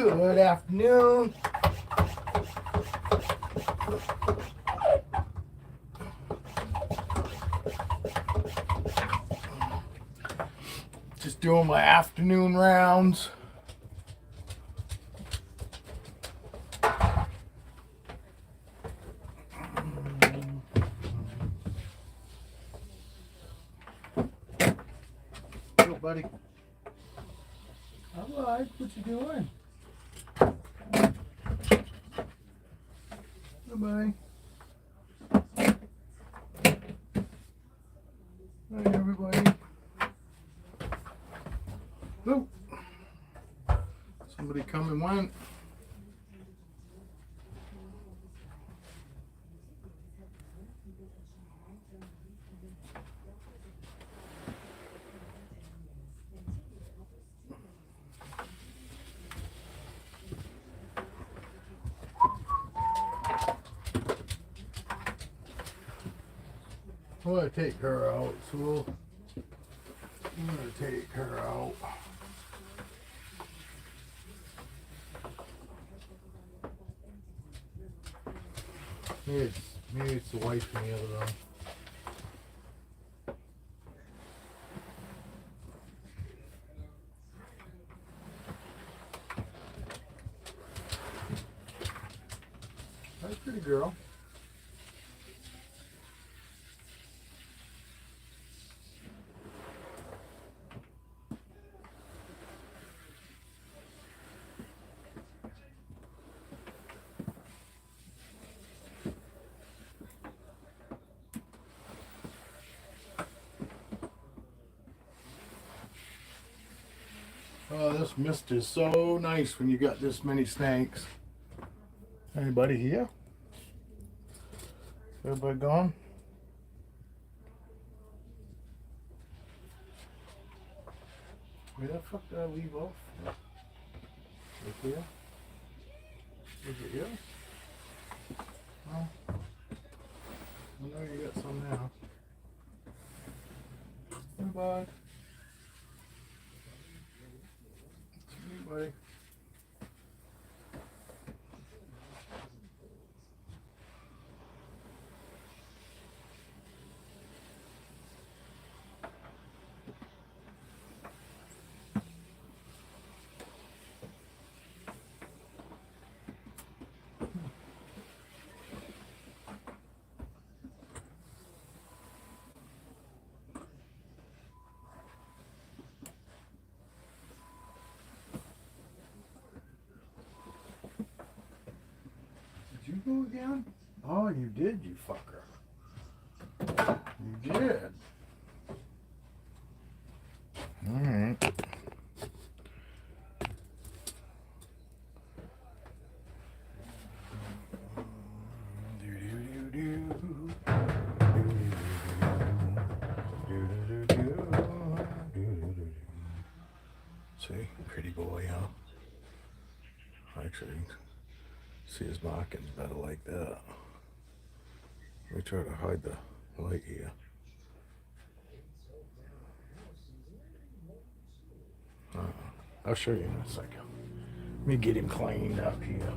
Good afternoon. Just doing my afternoon rounds. Hello, buddy. All right, what you doing? Bye-bye. Hi, everybody. Oh, somebody come and went. I'm gonna take her out, so I'm gonna take her out. Maybe it's the wife in the other room. Hi, pretty girl. Oh, this mist is so nice when you got this many snakes. Anybody here? Everybody gone? Where the fuck did I leave off? Right here? Is it here? Oh. I know you got some now. Goodbye. It's me, buddy. Did you go again? Oh, you did, you fucker. You did. Alright. See, pretty boy, huh? Actually, see his markings better like that. Let me try to hide the light here. I'll show you in a second. Let me get him cleaned up here.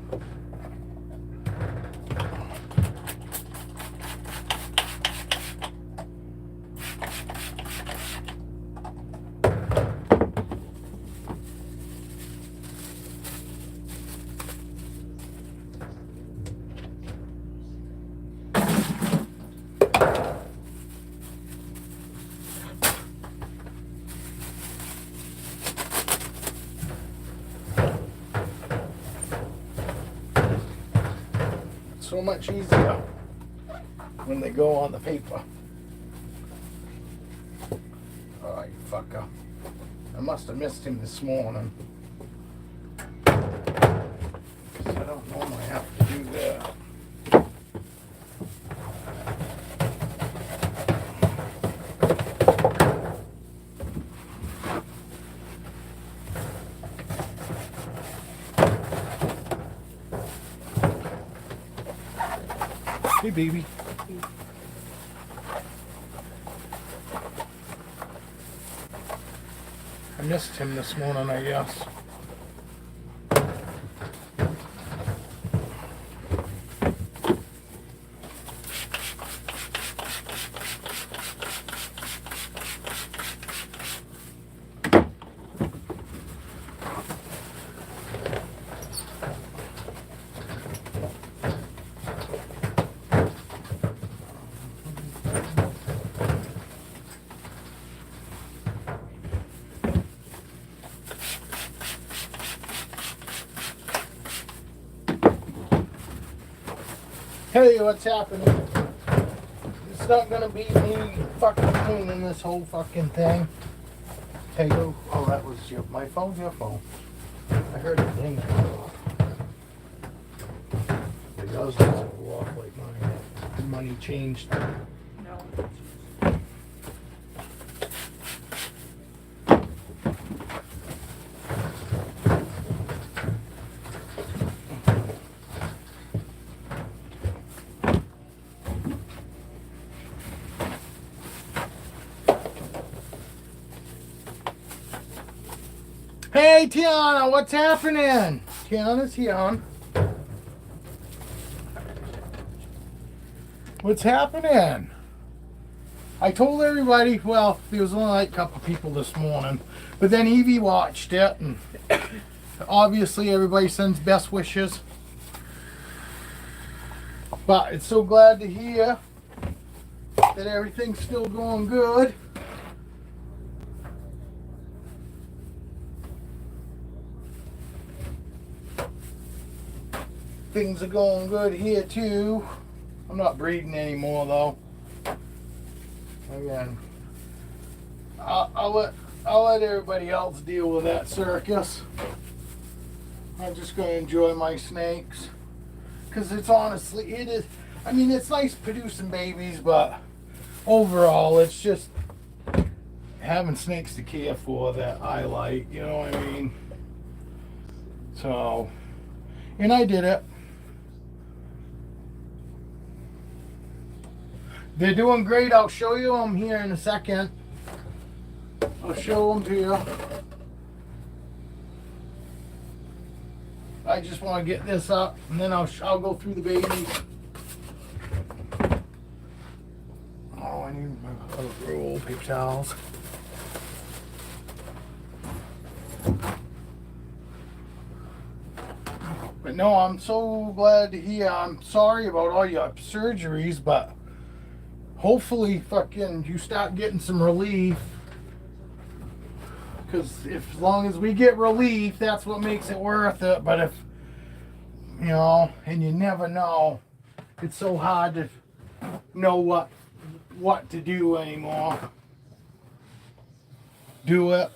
So much easier when they go on the paper. Oh, you fucker. I must have missed him this morning. 'Cause I don't normally have to do that. Hey, baby. I missed him this morning, I guess. tell you what's happening. It's not gonna be me fucking cleaning this whole fucking thing. Hey, oh, that was my phone, your phone. I heard it ding. But yours doesn't go off like mine. The money changed. No. Hey, Tiana, what's happening? Tiana's here. What's happening? I told everybody, well, there was only like a couple people this morning, but then Evie watched it, and obviously everybody sends best wishes. But it's so glad to hear that everything's still going good. Things are going good here too. I'm not breeding anymore though. Again, I'll let everybody else deal with that circus. I'm just gonna enjoy my snakes, because it's honestly, it is. I mean, it's nice producing babies, but overall, it's just having snakes to care for that I like. You know what I mean? So, and I did it. They're doing great. I'll show you them here in a second. I'll show them to you. I just want to get this up, and then I'll go through the babies. Oh, I need my roll paper towels. But no, I'm so glad to hear. I'm sorry about all your surgeries, but hopefully fucking you start getting some relief, because if as long as we get relief, that's what makes it worth it. But if you know, and you never know, it's so hard to know what to do anymore. Do it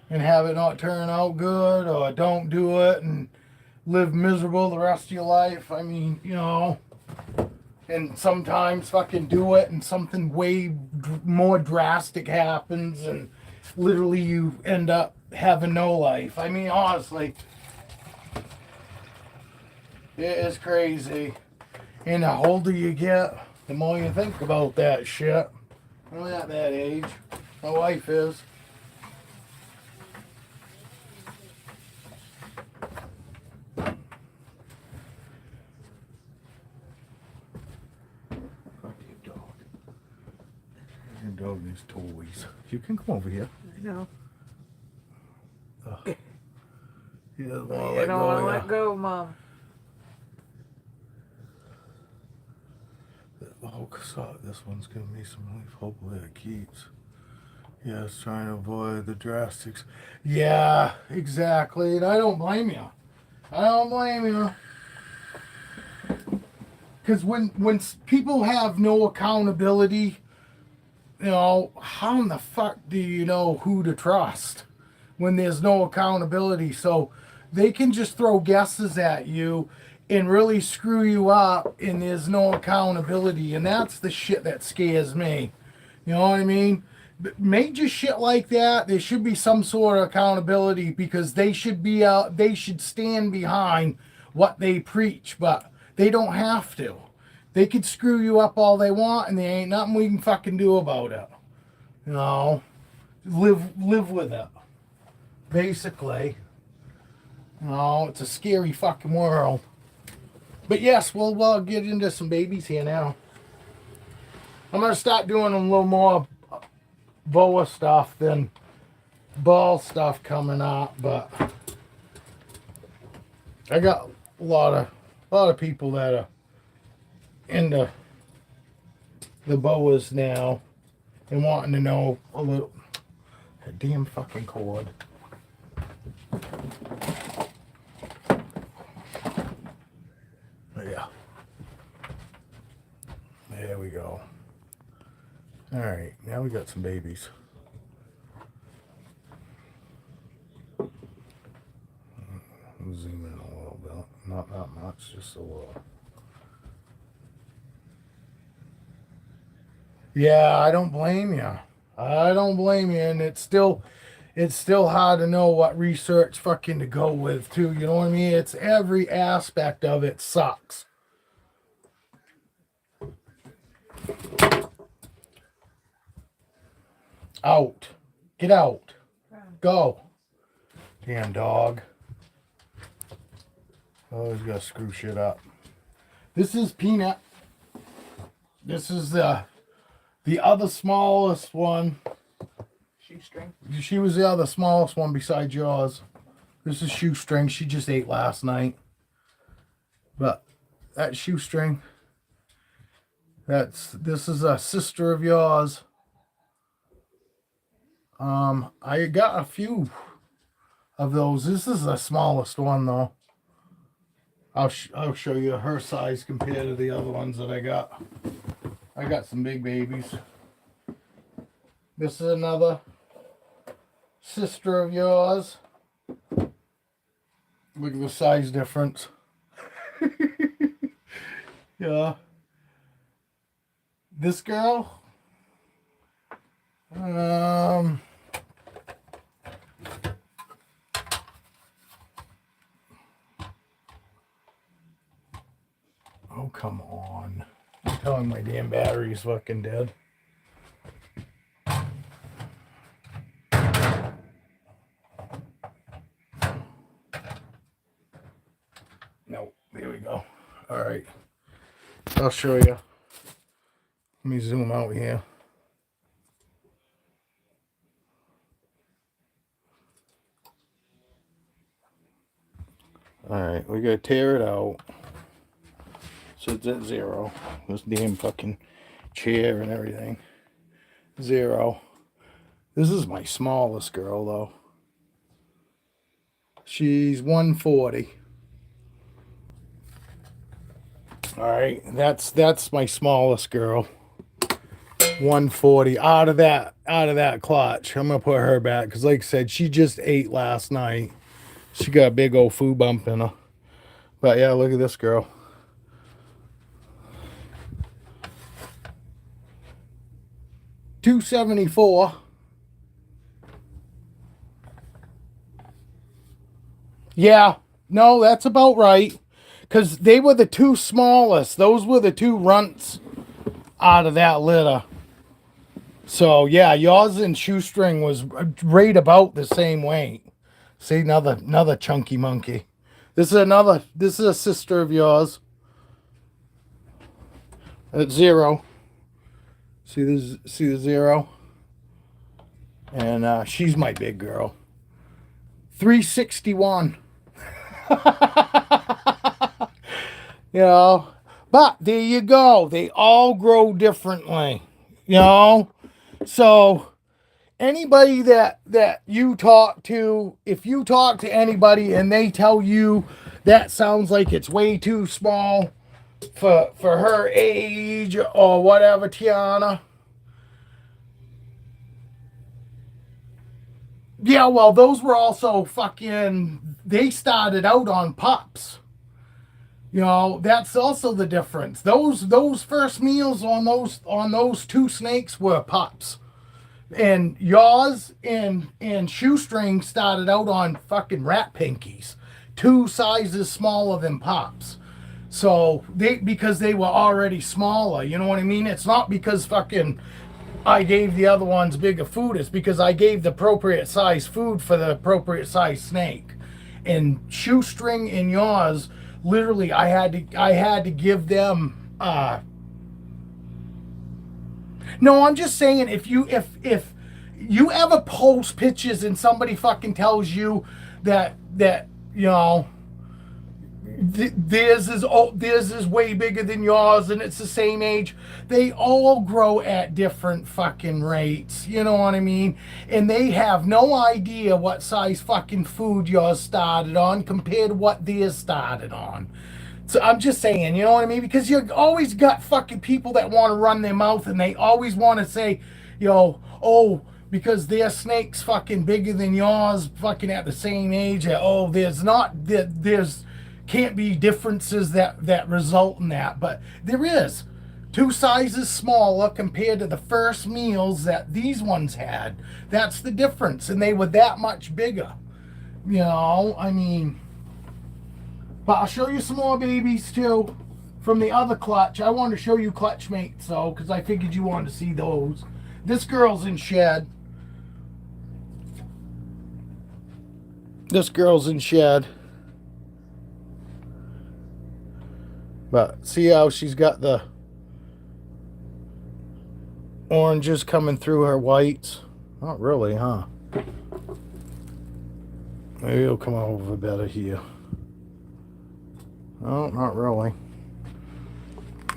and have it not turn out good, or don't do it and live miserable the rest of your life. I mean, you know. And sometimes fucking do it and something way more drastic happens and literally you end up having no life. I mean, honestly, it is crazy. And the older you get, the more you think about that shit. I'm at that age. My wife is. Dog needs toys. You can come over here. I know. He doesn't want to You let don't go. want to let go, Mom. Oh, this one's giving me some relief. Hopefully it keeps. Yes, trying to avoid the drastics. Yeah, exactly. And I don't blame you. I don't blame you. Because when people have no accountability, you know, how in the fuck do you know who to trust when there's no accountability? So they can just throw guesses at you and really screw you up, and there's no accountability. And that's the shit that scares me. You know what I mean? Major shit like that, there should be some sort of accountability, because they should be out, they should stand behind what they preach, but they don't have to. They could screw you up all they want, and there ain't nothing we can fucking do about it. You know, live with it. Basically, you know, it's a scary fucking world. But yes, we'll get into some babies here now. I'm gonna start doing a little more Boa stuff than ball stuff coming up, but I got a lot of people that are into the Boas now and wanting to know a little. That damn fucking cord. But yeah. There we go. All right, now we got some babies. I'll zoom in a little bit. Not that much, just a little. Yeah, I don't blame you. I don't blame you, and it's still hard to know what research fucking to go with too. You know what I mean? It's every aspect of it sucks. Out. Get out. Go. Damn dog. Always gotta screw shit up. This is Peanut. This is the other smallest one. Shoestring. She was the other smallest one besides yours. This is Shoestring. She just ate last night. But that Shoestring, this is a sister of yours. I got a few of those. This is the smallest one though. I'll show you her size compared to the other ones that I got. I got some big babies. This is another sister of yours. Look at the size difference. Yeah. This girl. Oh, come on. I'm telling my damn battery's fucking dead. No, there we go. All right. I'll show you. Let me zoom out here. All right, we gotta tear it out. So it's at 0. This damn fucking chair and everything. 0. This is my smallest girl though. She's 140. All right, that's my smallest girl. 140 out of that clutch. I'm gonna put her back because, like I said, she just ate last night. She got a big old food bump in her. But yeah, look at this girl. $274. Yeah, no, that's about right. Because they were the two smallest. Those were the two runts out of that litter. So yeah, yours and Shoestring was right about the same weight. See, another chunky monkey. This is a sister of yours. At 0. See the 0? And she's my big girl. 361. You know, but there you go. They all grow differently. You know, so anybody that you talk to, if you talk to anybody and they tell you that sounds like it's way too small for her age or whatever, Tiana. Yeah, well, those were also fucking, they started out on pups. You know, that's also the difference. Those first meals on those two snakes were pups. And yours and Shoestring started out on fucking rat pinkies. 2 sizes smaller than pups. So because they were already smaller, you know what I mean? It's not because fucking I gave the other ones bigger food. It's because I gave the appropriate size food for the appropriate size snake. And Shoestring and yours, literally, I had to give them. No, I'm just saying, if you ever post pictures and somebody fucking tells you that you know theirs is way bigger than yours and it's the same age, they all grow at different fucking rates. You know what I mean? And they have no idea what size fucking food yours started on compared to what theirs started on. So I'm just saying, you know what I mean? Because you always got fucking people that want to run their mouth and they always want to say, oh, because their snake's fucking bigger than yours, fucking at the same age. Oh, there's can't be differences that result in that, but there is. 2 sizes smaller compared to the first meals that these ones had. That's the difference, and they were that much bigger. I mean. But I'll show you some more babies too from the other clutch. I wanted to show you clutch mates though, because I figured you wanted to see those. This girl's in shed. This girl's in shed. But see how she's got the oranges coming through her whites? Not really, huh? Maybe it'll come over better here. Oh, not really.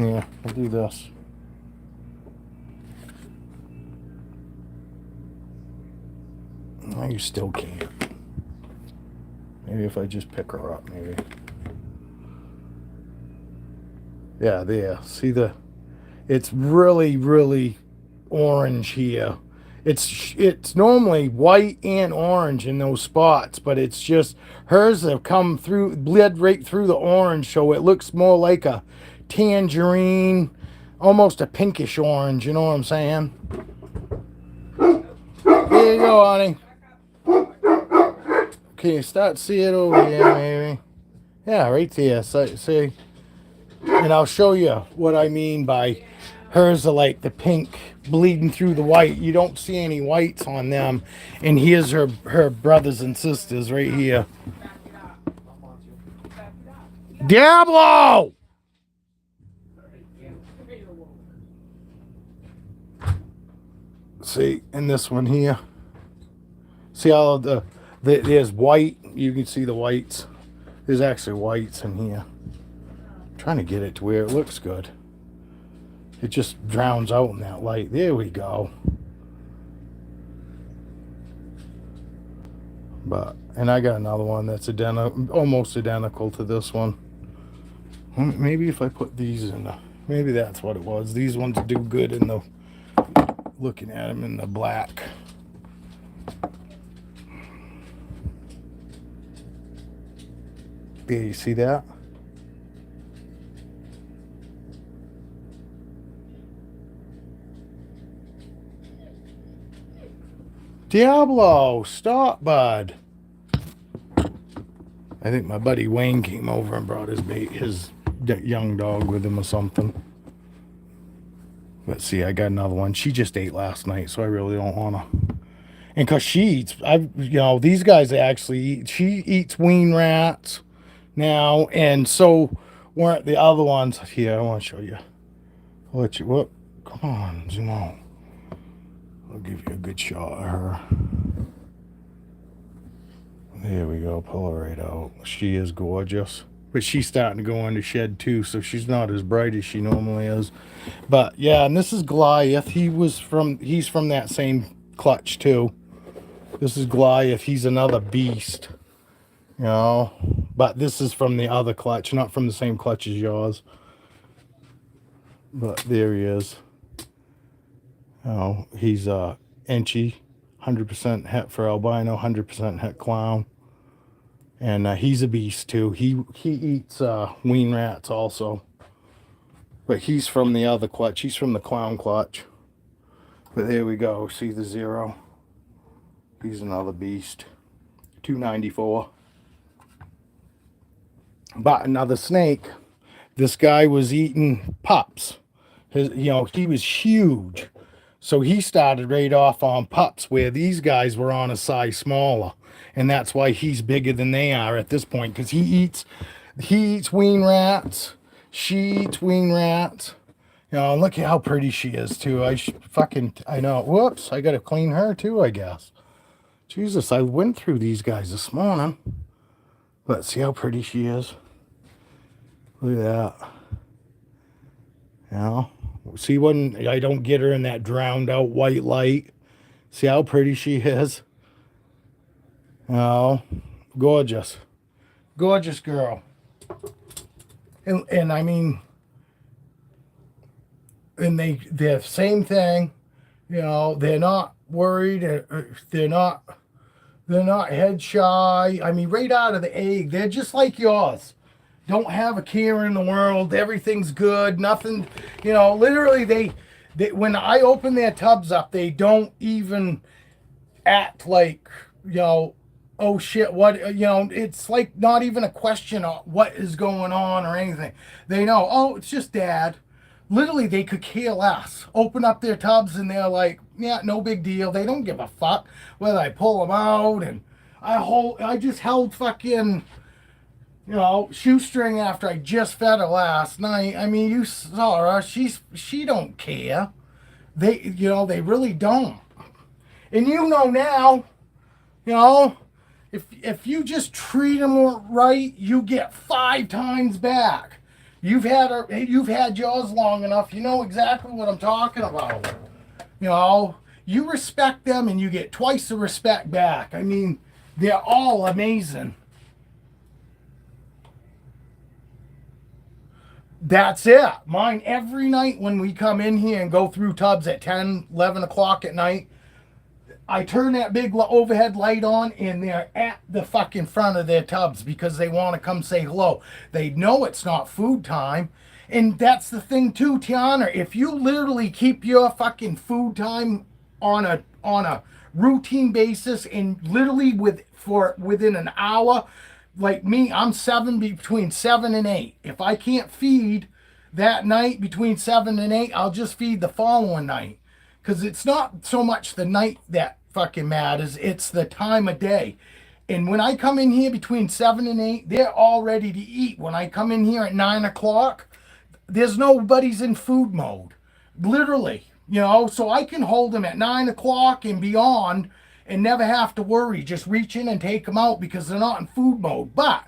Yeah, I'll do this. No, you still can't. Maybe if I just pick her up, maybe. Yeah, there. See it's really, really orange here. It's normally white and orange in those spots, but it's just hers have come through, bled right through the orange, so it looks more like a tangerine, almost a pinkish orange, you know what I'm saying? There you go, honey. Okay, start see it over here, maybe. Yeah, right there. See? And I'll show you what I mean by hers are like the pink bleeding through the white. You don't see any whites on them. And here's her brothers and sisters right here. Diablo! See, and this one here. See all of there's white. You can see the whites. There's actually whites in here. I'm trying to get it to where it looks good. It just drowns out in that light. There we go. And I got another one that's almost identical to this one. Maybe if I put these in maybe that's what it was. These ones do good in the, looking at them in the black. Yeah, you see that? Diablo, stop, bud. I think my buddy Wayne came over and brought his young dog with him or something. Let's see, I got another one. She just ate last night, so I really don't want to. And because she eats, these guys actually eat. She eats wean rats now, and so weren't the other ones. Here, I want to show you. I'll let you, whoop, come on, zoom out. I'll give you a good shot of her. There we go, pull her right out. She is gorgeous. But she's starting to go into shed too, so she's not as bright as she normally is. But yeah, and this is Goliath. He's from that same clutch too. This is Goliath. He's another beast. But this is from the other clutch, not from the same clutch as yours. But there he is. He's Enchy, 100% het for albino, 100% het clown. And he's a beast too. He eats wean rats also. But he's from the other clutch. He's from the clown clutch. But there we go. See the 0? He's another beast. $294. But another snake. This guy was eating pups. He was huge. So he started right off on pups, where these guys were on a size smaller. And that's why he's bigger than they are at this point, because he eats wean rats. She eats wean rats. Look at how pretty she is too. I know. Whoops, I gotta clean her too, I guess. Jesus, I went through these guys this morning. Let's see how pretty she is. Look at that. See when I don't get her in that drowned out white light. See how pretty she is? Gorgeous. Gorgeous girl. And I mean, and they're same thing, you know, they're not worried, they're not head shy. I mean, right out of the egg, they're just like yours. Don't have a care in the world. Everything's good. Nothing, you know, literally they when I open their tubs up, they don't even act like, you know, oh shit, what, you know, it's like not even a question of what is going on or anything. They know, oh, it's just dad. Literally, they could care less. Open up their tubs and they're like, yeah, no big deal. They don't give a fuck whether I pull them out. And I just held fucking, you know, shoestring after I just fed her last night. I mean, you saw her. She don't care. They, you know, they really don't. And you know now, you know, if you just treat them right, you get 5 times back. You've had yours long enough. You know exactly what I'm talking about. You know, you respect them and you get twice the respect back. I mean, they're all amazing. That's it. Mine every night when we come in here and go through tubs at 10, 11 o'clock at night, I turn that big overhead light on and they're at the fucking front of their tubs because they want to come say hello. They know it's not food time. And that's the thing too, Tiana. If you literally keep your fucking food time on a routine basis and literally within an hour, like me, I'm between 7 and 8. If I can't feed that night between 7 and 8, I'll just feed the following night. Because it's not so much the night that fucking matters, it's the time of day. And when I come in here between 7 and 8, they're all ready to eat. When I come in here at 9 o'clock, there's nobody's in food mode. Literally. You know, so I can hold them at 9 o'clock and beyond and never have to worry. Just reach in and take them out because they're not in food mode. But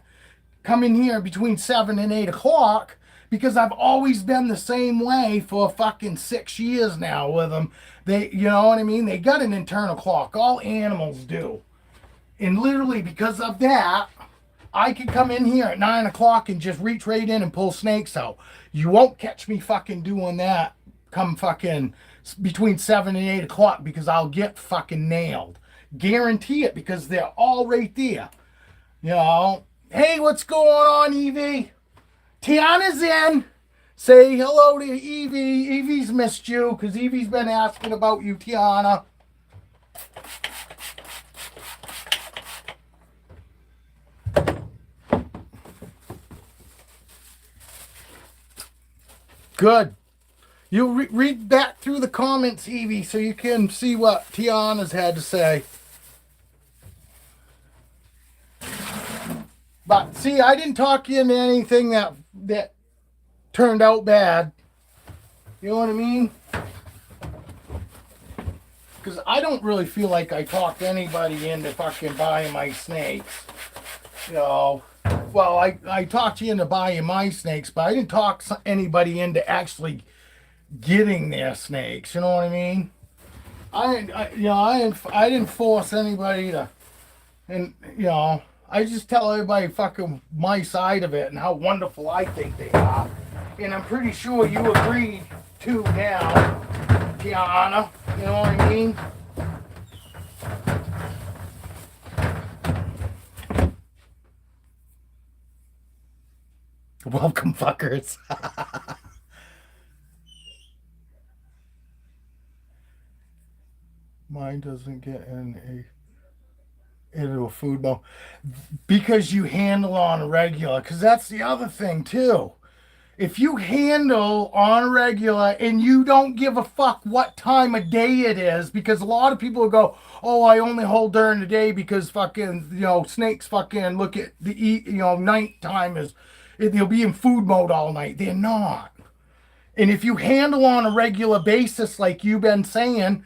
come in here between 7 and 8 o'clock because I've always been the same way for fucking 6 years now with them. They, you know what I mean? They got an internal clock. All animals do. And literally because of that, I can come in here at 9 o'clock and just reach right in and pull snakes out. You won't catch me fucking doing that come fucking between 7 and 8 o'clock because I'll get fucking nailed. Guarantee it because they're all right there. You know, hey, what's going on, Evie? Tiana's in. Say hello to Evie. Evie's missed you because Evie's been asking about you, Tiana. Good. You read back through the comments, Evie, so you can see what Tiana's had to say. But see, I didn't talk you into anything that turned out bad. You know what I mean? Because I don't really feel like I talked anybody into fucking buying my snakes. You know, well, I talked you into buying my snakes, but I didn't talk anybody into actually getting their snakes. You know what I mean? I didn't force anybody to, and you know, I just tell everybody fucking my side of it and how wonderful I think they are. And I'm pretty sure you agree too now, Tiana. You know what I mean? Welcome, fuckers. Mine doesn't get into a food bowl because you handle on a regular. Because that's the other thing too. If you handle on a regular and you don't give a fuck what time of day it is, because a lot of people will go, oh, I only hold during the day because fucking, you know, snakes fucking look at the, you know, nighttime is, they'll be in food mode all night. They're not. And if you handle on a regular basis, like you've been saying,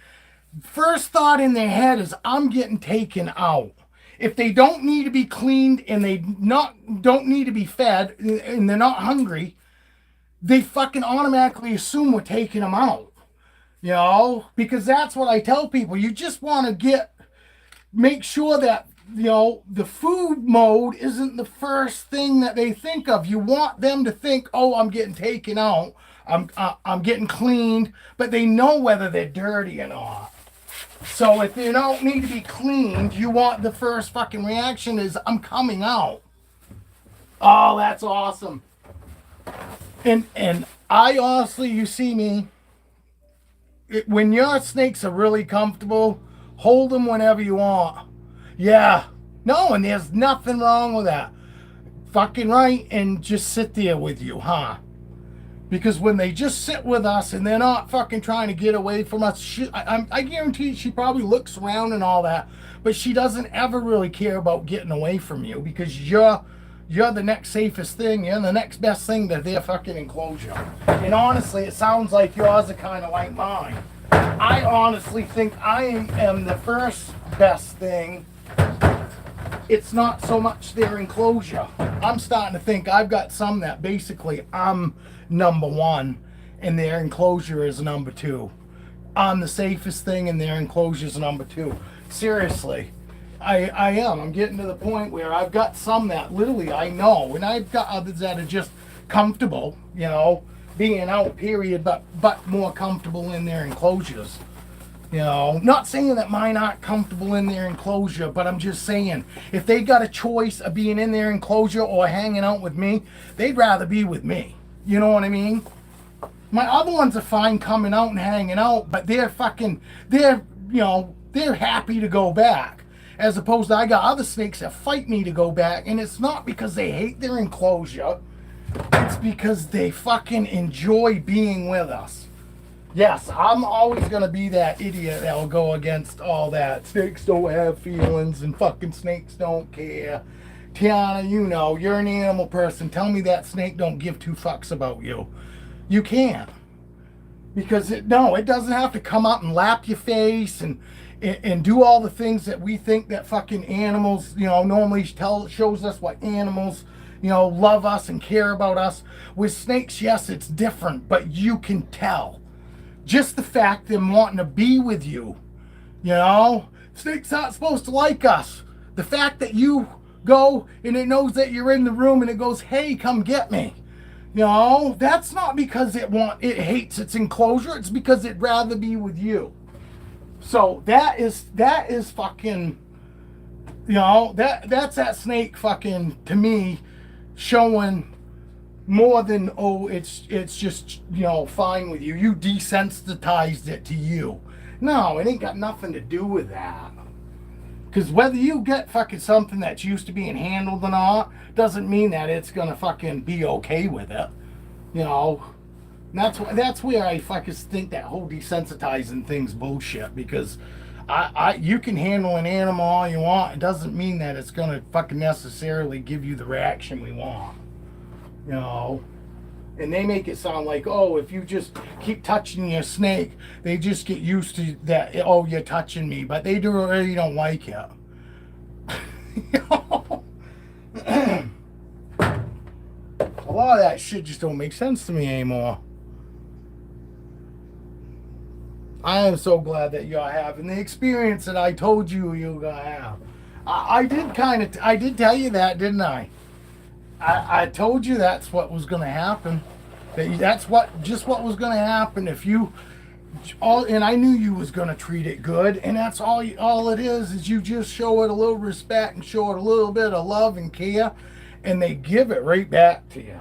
first thought in their head is, I'm getting taken out. If they don't need to be cleaned and they don't need to be fed and they're not hungry, they fucking automatically assume we're taking them out. You know, because that's what I tell people. You just want to make sure that the food mode isn't the first thing that they think of. You want them to think, oh, I'm getting taken out, I'm getting cleaned, but they know whether they're dirty or not. So if they don't need to be cleaned, you want the first fucking reaction is, I'm coming out. Oh, that's awesome. And I honestly, you see me, when your snakes are really comfortable, hold them whenever you want. Yeah. No, and there's nothing wrong with that. Fucking right, and just sit there with you, huh? Because when they just sit with us and they're not fucking trying to get away from us, I guarantee she probably looks around and all that, but she doesn't ever really care about getting away from you because you're the next safest thing. You're the next best thing to their fucking enclosure. And honestly, it sounds like yours are kind of like mine. I honestly think I am the first best thing. It's not so much their enclosure. I'm starting to think I've got some that basically I'm number one and their enclosure is number two. I'm the safest thing and their enclosure is number two. Seriously, I am. I'm getting to the point where I've got some that literally I know, and I've got others that are just comfortable, being out, period, but more comfortable in their enclosures. Not saying that mine aren't comfortable in their enclosure, but I'm just saying, if they got a choice of being in their enclosure or hanging out with me, they'd rather be with me. You know what I mean? My other ones are fine coming out and hanging out, but they're happy to go back. As opposed to I got other snakes that fight me to go back, and it's not because they hate their enclosure, it's because they fucking enjoy being with us. Yes, I'm always going to be that idiot that'll go against all that. Snakes don't have feelings and fucking snakes don't care. Tiana, you're an animal person. Tell me that snake don't give two fucks about you. You can't. Because it doesn't have to come up and lap your face and do all the things that we think that fucking animals, normally shows us what animals, love us and care about us. With snakes, yes, it's different, but you can tell. Just the fact them wanting to be with you, Snake's not supposed to like us. The fact that you go and it knows that you're in the room and it goes, hey, come get me. That's not because it hates its enclosure. It's because it'd rather be with you. So that is fucking, that's that snake fucking, to me, showing more than, it's just, fine with you. You desensitized it to you. No, it ain't got nothing to do with that. Because whether you get fucking something that's used to being handled or not, doesn't mean that it's gonna fucking be okay with it. That's where I fucking think that whole desensitizing thing's bullshit. Because you can handle an animal all you want. It doesn't mean that it's gonna fucking necessarily give you the reaction we want. And they make it sound like, if you just keep touching your snake, they just get used to that, you're touching me, but they really don't like it. A lot of that shit just don't make sense to me anymore. I am so glad that you're having the experience that I told you you're gonna have. I did tell you that, didn't I? I told you that's what was going to happen. That's what was going to happen if you and I knew you was going to treat it good, and that's all it is you just show it a little respect and show it a little bit of love and care, and they give it right back to you.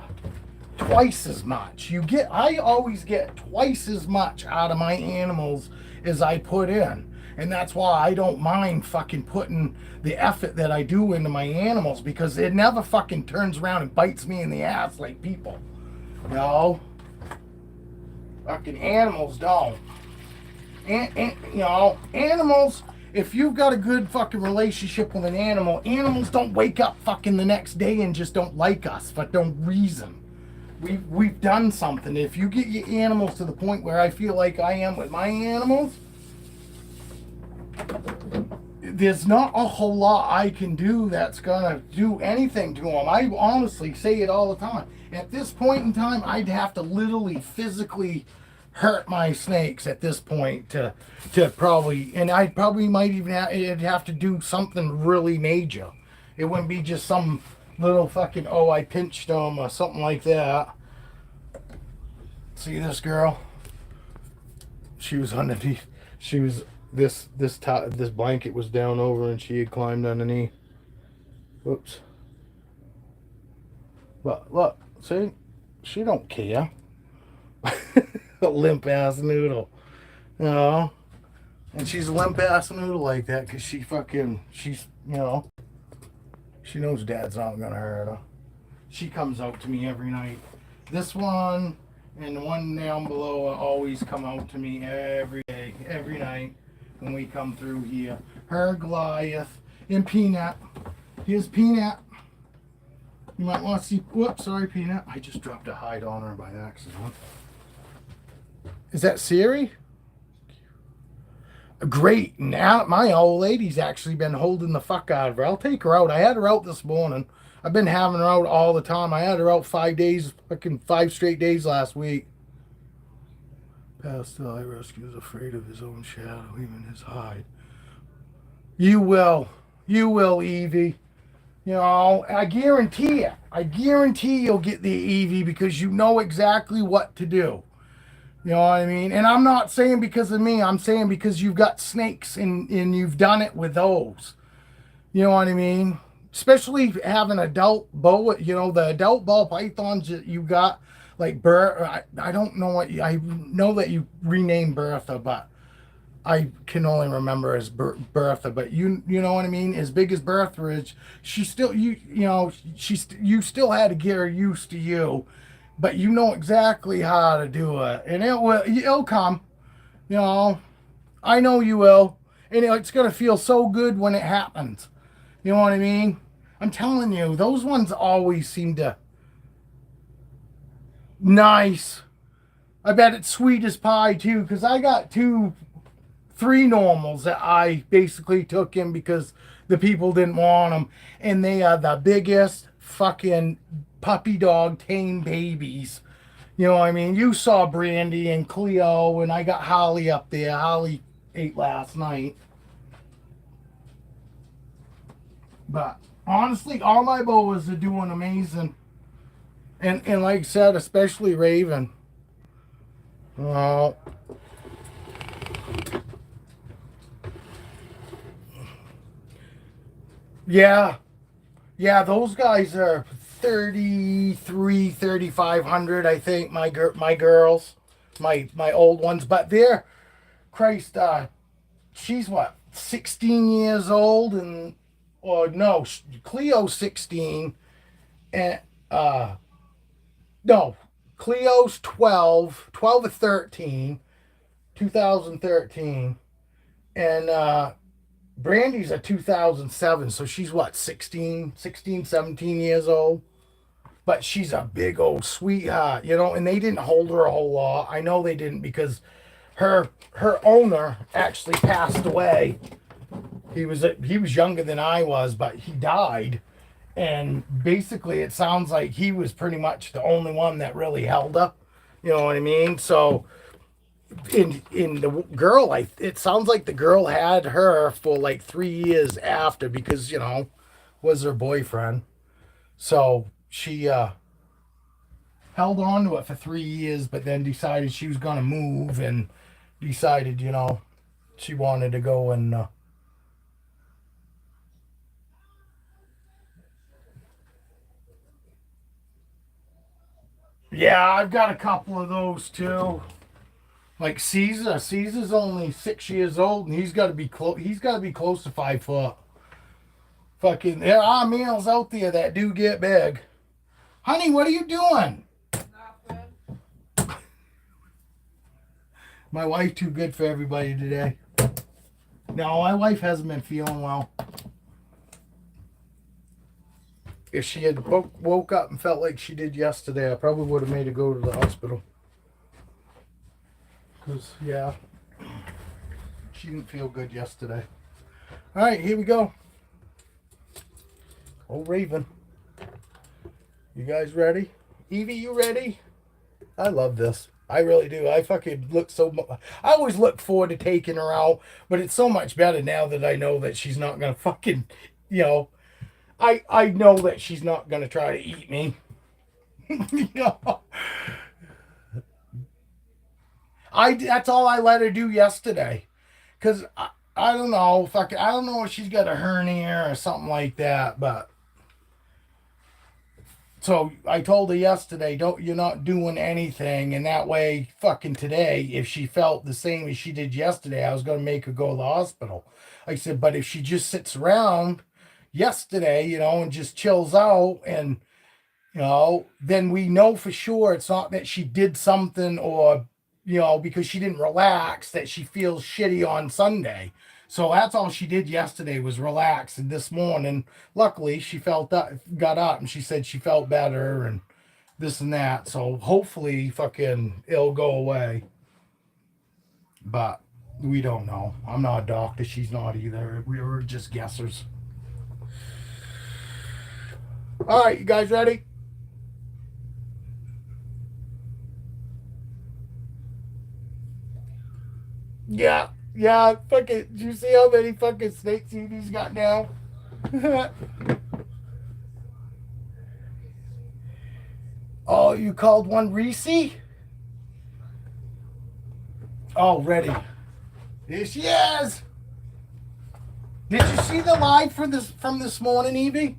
Twice as much. I always get twice as much out of my animals as I put in. And that's why I don't mind fucking putting the effort that I do into my animals, because it never fucking turns around and bites me in the ass like people. Fucking animals don't. Animals, if you've got a good fucking relationship with an animal, animals don't wake up fucking the next day and just don't like us for no reason. We've done something. If you get your animals to the point where I feel like I am with my animals, there's not a whole lot I can do that's gonna do anything to them. I honestly say it all the time. At this point in time, I'd have to literally physically hurt my snakes at this point to probably, and I probably might even it'd have to do something really major. It wouldn't be just some little fucking, oh, I pinched them or something like that. See this girl? She was underneath. She was this blanket was down over and she had climbed underneath. Whoops. But look, see, she don't care. A limp ass noodle, you know. And she's a limp ass noodle like that because she's, you know, she knows Dad's not gonna hurt her. She comes out to me every night. This one and the one down below always come out to me every day, every night when we come through here. Her, Goliath, and Peanut. Here's Peanut. You might want to see. Whoops, sorry, Peanut. I just dropped a hide on her by accident. Is that Siri? Great. Now my old lady's actually been holding the fuck out of her. I'll take her out. I had her out this morning. I've been having her out all the time. I had her out 5 days, fucking 5 straight days last week. Pastel eye rescue is afraid of his own shadow, even his hide. You will. You will, Evie. You know, I guarantee it. I guarantee you'll get the Evie because you know exactly what to do. You know what I mean? And I'm not saying because of me. I'm saying because you've got snakes and you've done it with those. You know what I mean? Especially having adult boa, you know, the adult ball pythons that you got, like I don't know what, I know that you renamed Bertha, but I can only remember as Bertha, but you know what I mean? As big as Bertha is, she still, you know, you still had to get her used to you, but you know exactly how to do it, and it'll come, you know, I know you will, and it's going to feel so good when it happens. You know what I mean? I'm telling you, those ones always seem to nice. I bet it's sweet as pie too, because I got 3 normals that I basically took in because the people didn't want them, and they are the biggest fucking puppy dog tame babies. You know what I mean? You saw Brandy and Cleo, and I got Holly up there. Holly ate last night. But honestly, all my boas are doing amazing. And like I said, especially Raven. Oh. Yeah. Yeah, those guys are 3,500, I think, my girls. My old ones. But they're, Christ, she's what, 16 years old, and or no, Cleo's 16, and no, Cleo's 12 or 13, 2013, and Brandy's a 2007, so she's what, 16, 17 years old, but she's a big old sweetheart, you know, and they didn't hold her a whole lot. I know they didn't because her owner actually passed away. He was younger than I was, but he died, and basically it sounds like he was pretty much the only one that really held up. You know what I mean? So in the girl, it sounds like the girl had her for like 3 years after, because, you know, was her boyfriend. So she held on to it for 3 years, but then decided she was gonna move, and decided, you know, she wanted to go and yeah, I've got a couple of those too. Like Caesar. Caesar's only 6 years old, and he's got to be close. He's got to be close to 5 foot. Fucking, there are males out there that do get big. Honey, what are you doing? Nothing. My wife too good for everybody today. No, my wife hasn't been feeling well. If she had woke up and felt like she did yesterday, I probably would have made her go to the hospital. Because, yeah, she didn't feel good yesterday. All right, here we go. Oh, Raven. You guys ready? Evie, you ready? I love this. I really do. I fucking look so I always look forward to taking her out, but it's so much better now that I know that she's not gonna fucking, you know, I know that she's not gonna try to eat me. You know, that's all I let her do yesterday, cause I don't know, fucking I don't know if she's got a hernia or something like that, but. So I told her yesterday, don't you're not doing anything, and that way, fucking today, if she felt the same as she did yesterday, I was gonna make her go to the hospital. I said, but if she just sits around yesterday, and just chills out, and then we know for sure it's not that she did something or because she didn't relax that she feels shitty on Sunday. So that's all she did yesterday was relax. And this morning, luckily, she got up and she said she felt better and this and that. So hopefully, fucking, it'll go away. But we don't know. I'm not a doctor. She's not either. We were just guessers. All right, you guys ready? Yeah. Yeah, fucking, do you see how many fucking snake CDs got now? Oh, you called one Reese? Oh, ready. Here she is. Did you see the live from this morning, Evie?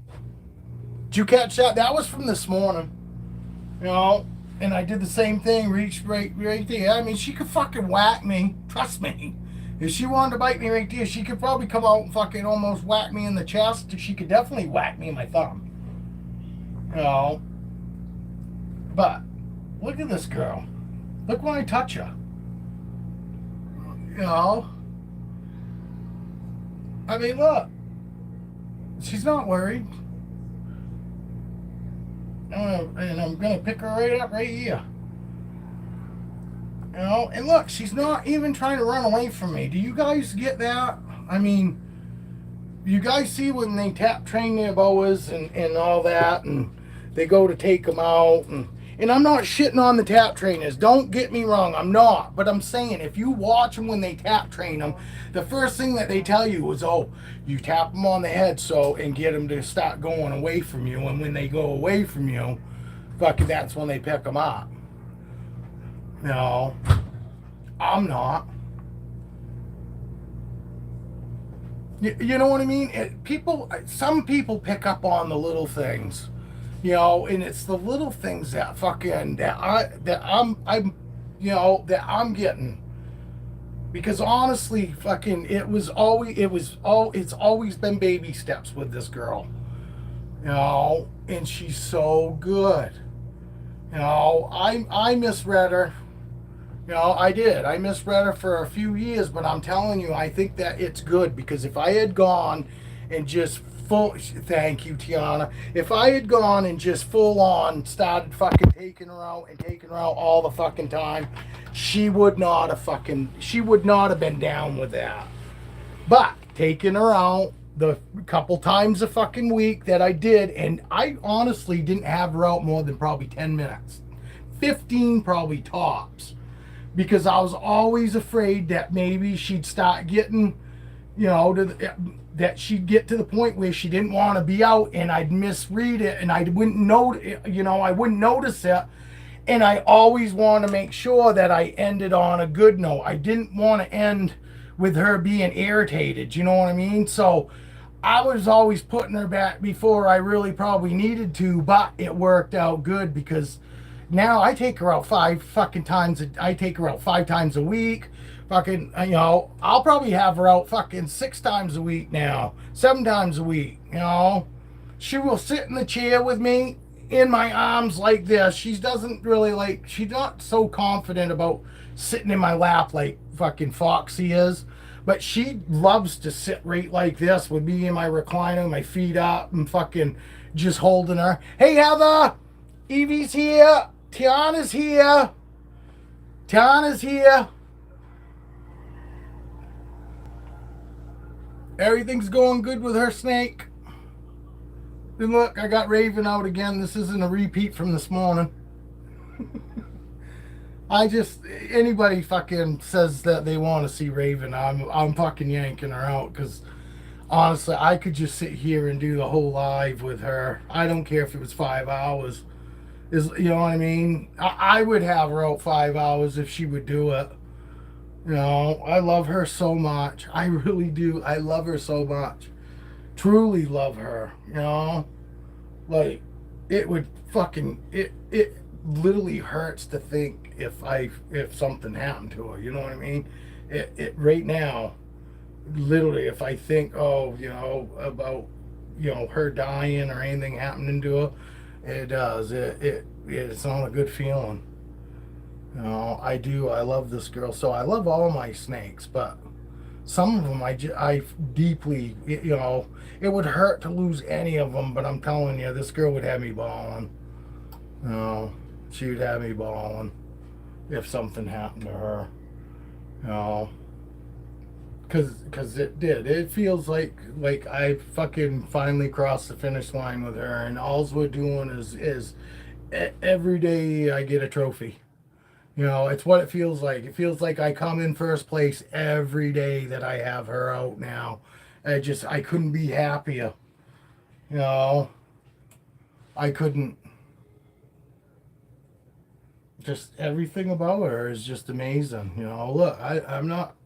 Did you catch that? That was from this morning. And I did the same thing, reached right there. I mean, she could fucking whack me. Trust me. If she wanted to bite me right there, she could probably come out and fucking almost whack me in the chest. She could definitely whack me in my thumb. But look at this girl. Look when I touch her. I mean, look. She's not worried. And I'm going to pick her right up right here. And look, she's not even trying to run away from me. Do you guys get that? I mean, you guys see when they tap train their boas and all that, and they go to take them out, and I'm not shitting on the tap trainers. Don't get me wrong, I'm not. But I'm saying, if you watch them when they tap train them, the first thing that they tell you is, oh, you tap them on the head and get them to start going away from you. And when they go away from you, fucking that's when they pick them up. No, I'm not. You know what I mean? Some people pick up on the little things, and it's the little things that fucking that I'm getting. Because honestly, fucking, it's always been baby steps with this girl, and she's so good. I misread her. I did. I misread her for a few years, but I'm telling you, I think that it's good, because if I had gone and just thank you, Tiana. If I had gone and just full on started fucking taking her out all the fucking time, she would not have been down with that. But taking her out the couple times a fucking week that I did, and I honestly didn't have her out more than probably 10 minutes. 15 probably tops. Because I was always afraid that maybe she'd start getting, that she'd get to the point where she didn't want to be out, and I'd misread it, and I wouldn't notice it. And I always want to make sure that I ended on a good note. I didn't want to end with her being irritated, you know what I mean? So I was always putting her back before I really probably needed to, but it worked out good, because now I take her out 5 times a week. Fucking, I'll probably have her out fucking 6 times a week now, 7 times a week. She will sit in the chair with me in my arms like this. She's not so confident about sitting in my lap like fucking Foxy is, but she loves to sit right like this with me in my recliner, my feet up, and fucking just holding her. Hey, Heather, Evie's here. Tiana's here. Everything's going good with her snake. And look, I got Raven out again. This isn't a repeat from this morning. I just, anybody fucking says that they want to see Raven, I'm fucking yanking her out, because honestly, I could just sit here and do the whole live with her. I don't care if it was 5 hours. You know what I mean? I would have her out 5 hours if she would do it. You know, I love her so much. I really do. I love her so much. Truly love her. You know, like it would fucking it literally hurts to think if something happened to her. You know what I mean? It right now, literally, if I think, oh, you know, about, you know, her dying or anything happening to her, it does. It's not a good feeling. You know, I love this girl. So I love all my snakes, but some of them I deeply, you know, it would hurt to lose any of them, but I'm telling you, this girl would have me bawling. You know, she would have me bawling if something happened to her. You know, cause it did. It feels like I fucking finally crossed the finish line with her, and all's we're doing is every day I get a trophy. You know, it's what it feels like. It feels like I come in first place every day that I have her out now. I couldn't be happier. You know, I couldn't. Just everything about her is just amazing. You know, look, I'm not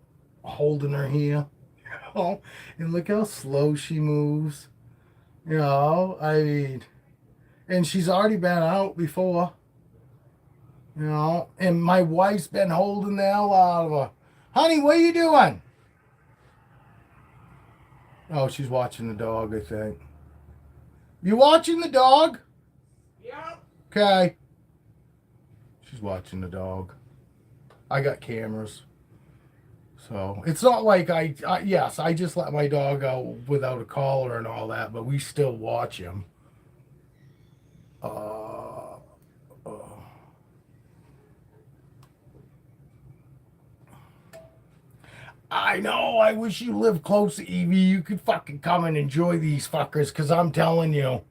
holding her here. You know, and look how slow she moves. You know, I mean, and she's already been out before. You know, and my wife's been holding the hell out of her. Honey, what are you doing? Oh, she's watching the dog, I think. You watching the dog? Yeah. Okay. She's watching the dog. I got cameras. So it's not like yes, I just let my dog out without a collar and all that, but we still watch him. I know. I wish you lived close to Evie. You could fucking come and enjoy these fuckers, because I'm telling you,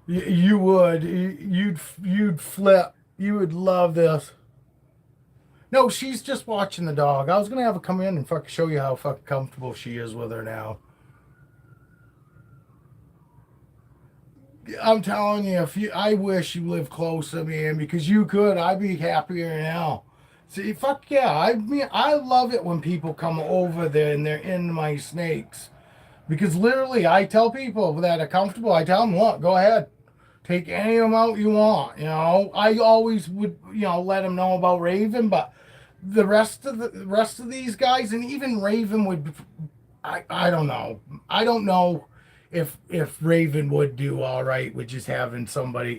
you would. You'd flip. You would love this. No, she's just watching the dog. I was gonna have her come in and fucking show you how fucking comfortable she is with her now. I'm telling you, I wish you lived closer, man, because you could. I'd be happier now. See, fuck yeah. I mean, I love it when people come over there and they're in my snakes. Because literally, I tell people that are comfortable, I tell them, look, go ahead. Take any of them out you want. You know, I always would, you know, let them know about Raven, but the rest of these guys, and even Raven would, I don't know. I don't know if Raven would do all right with just having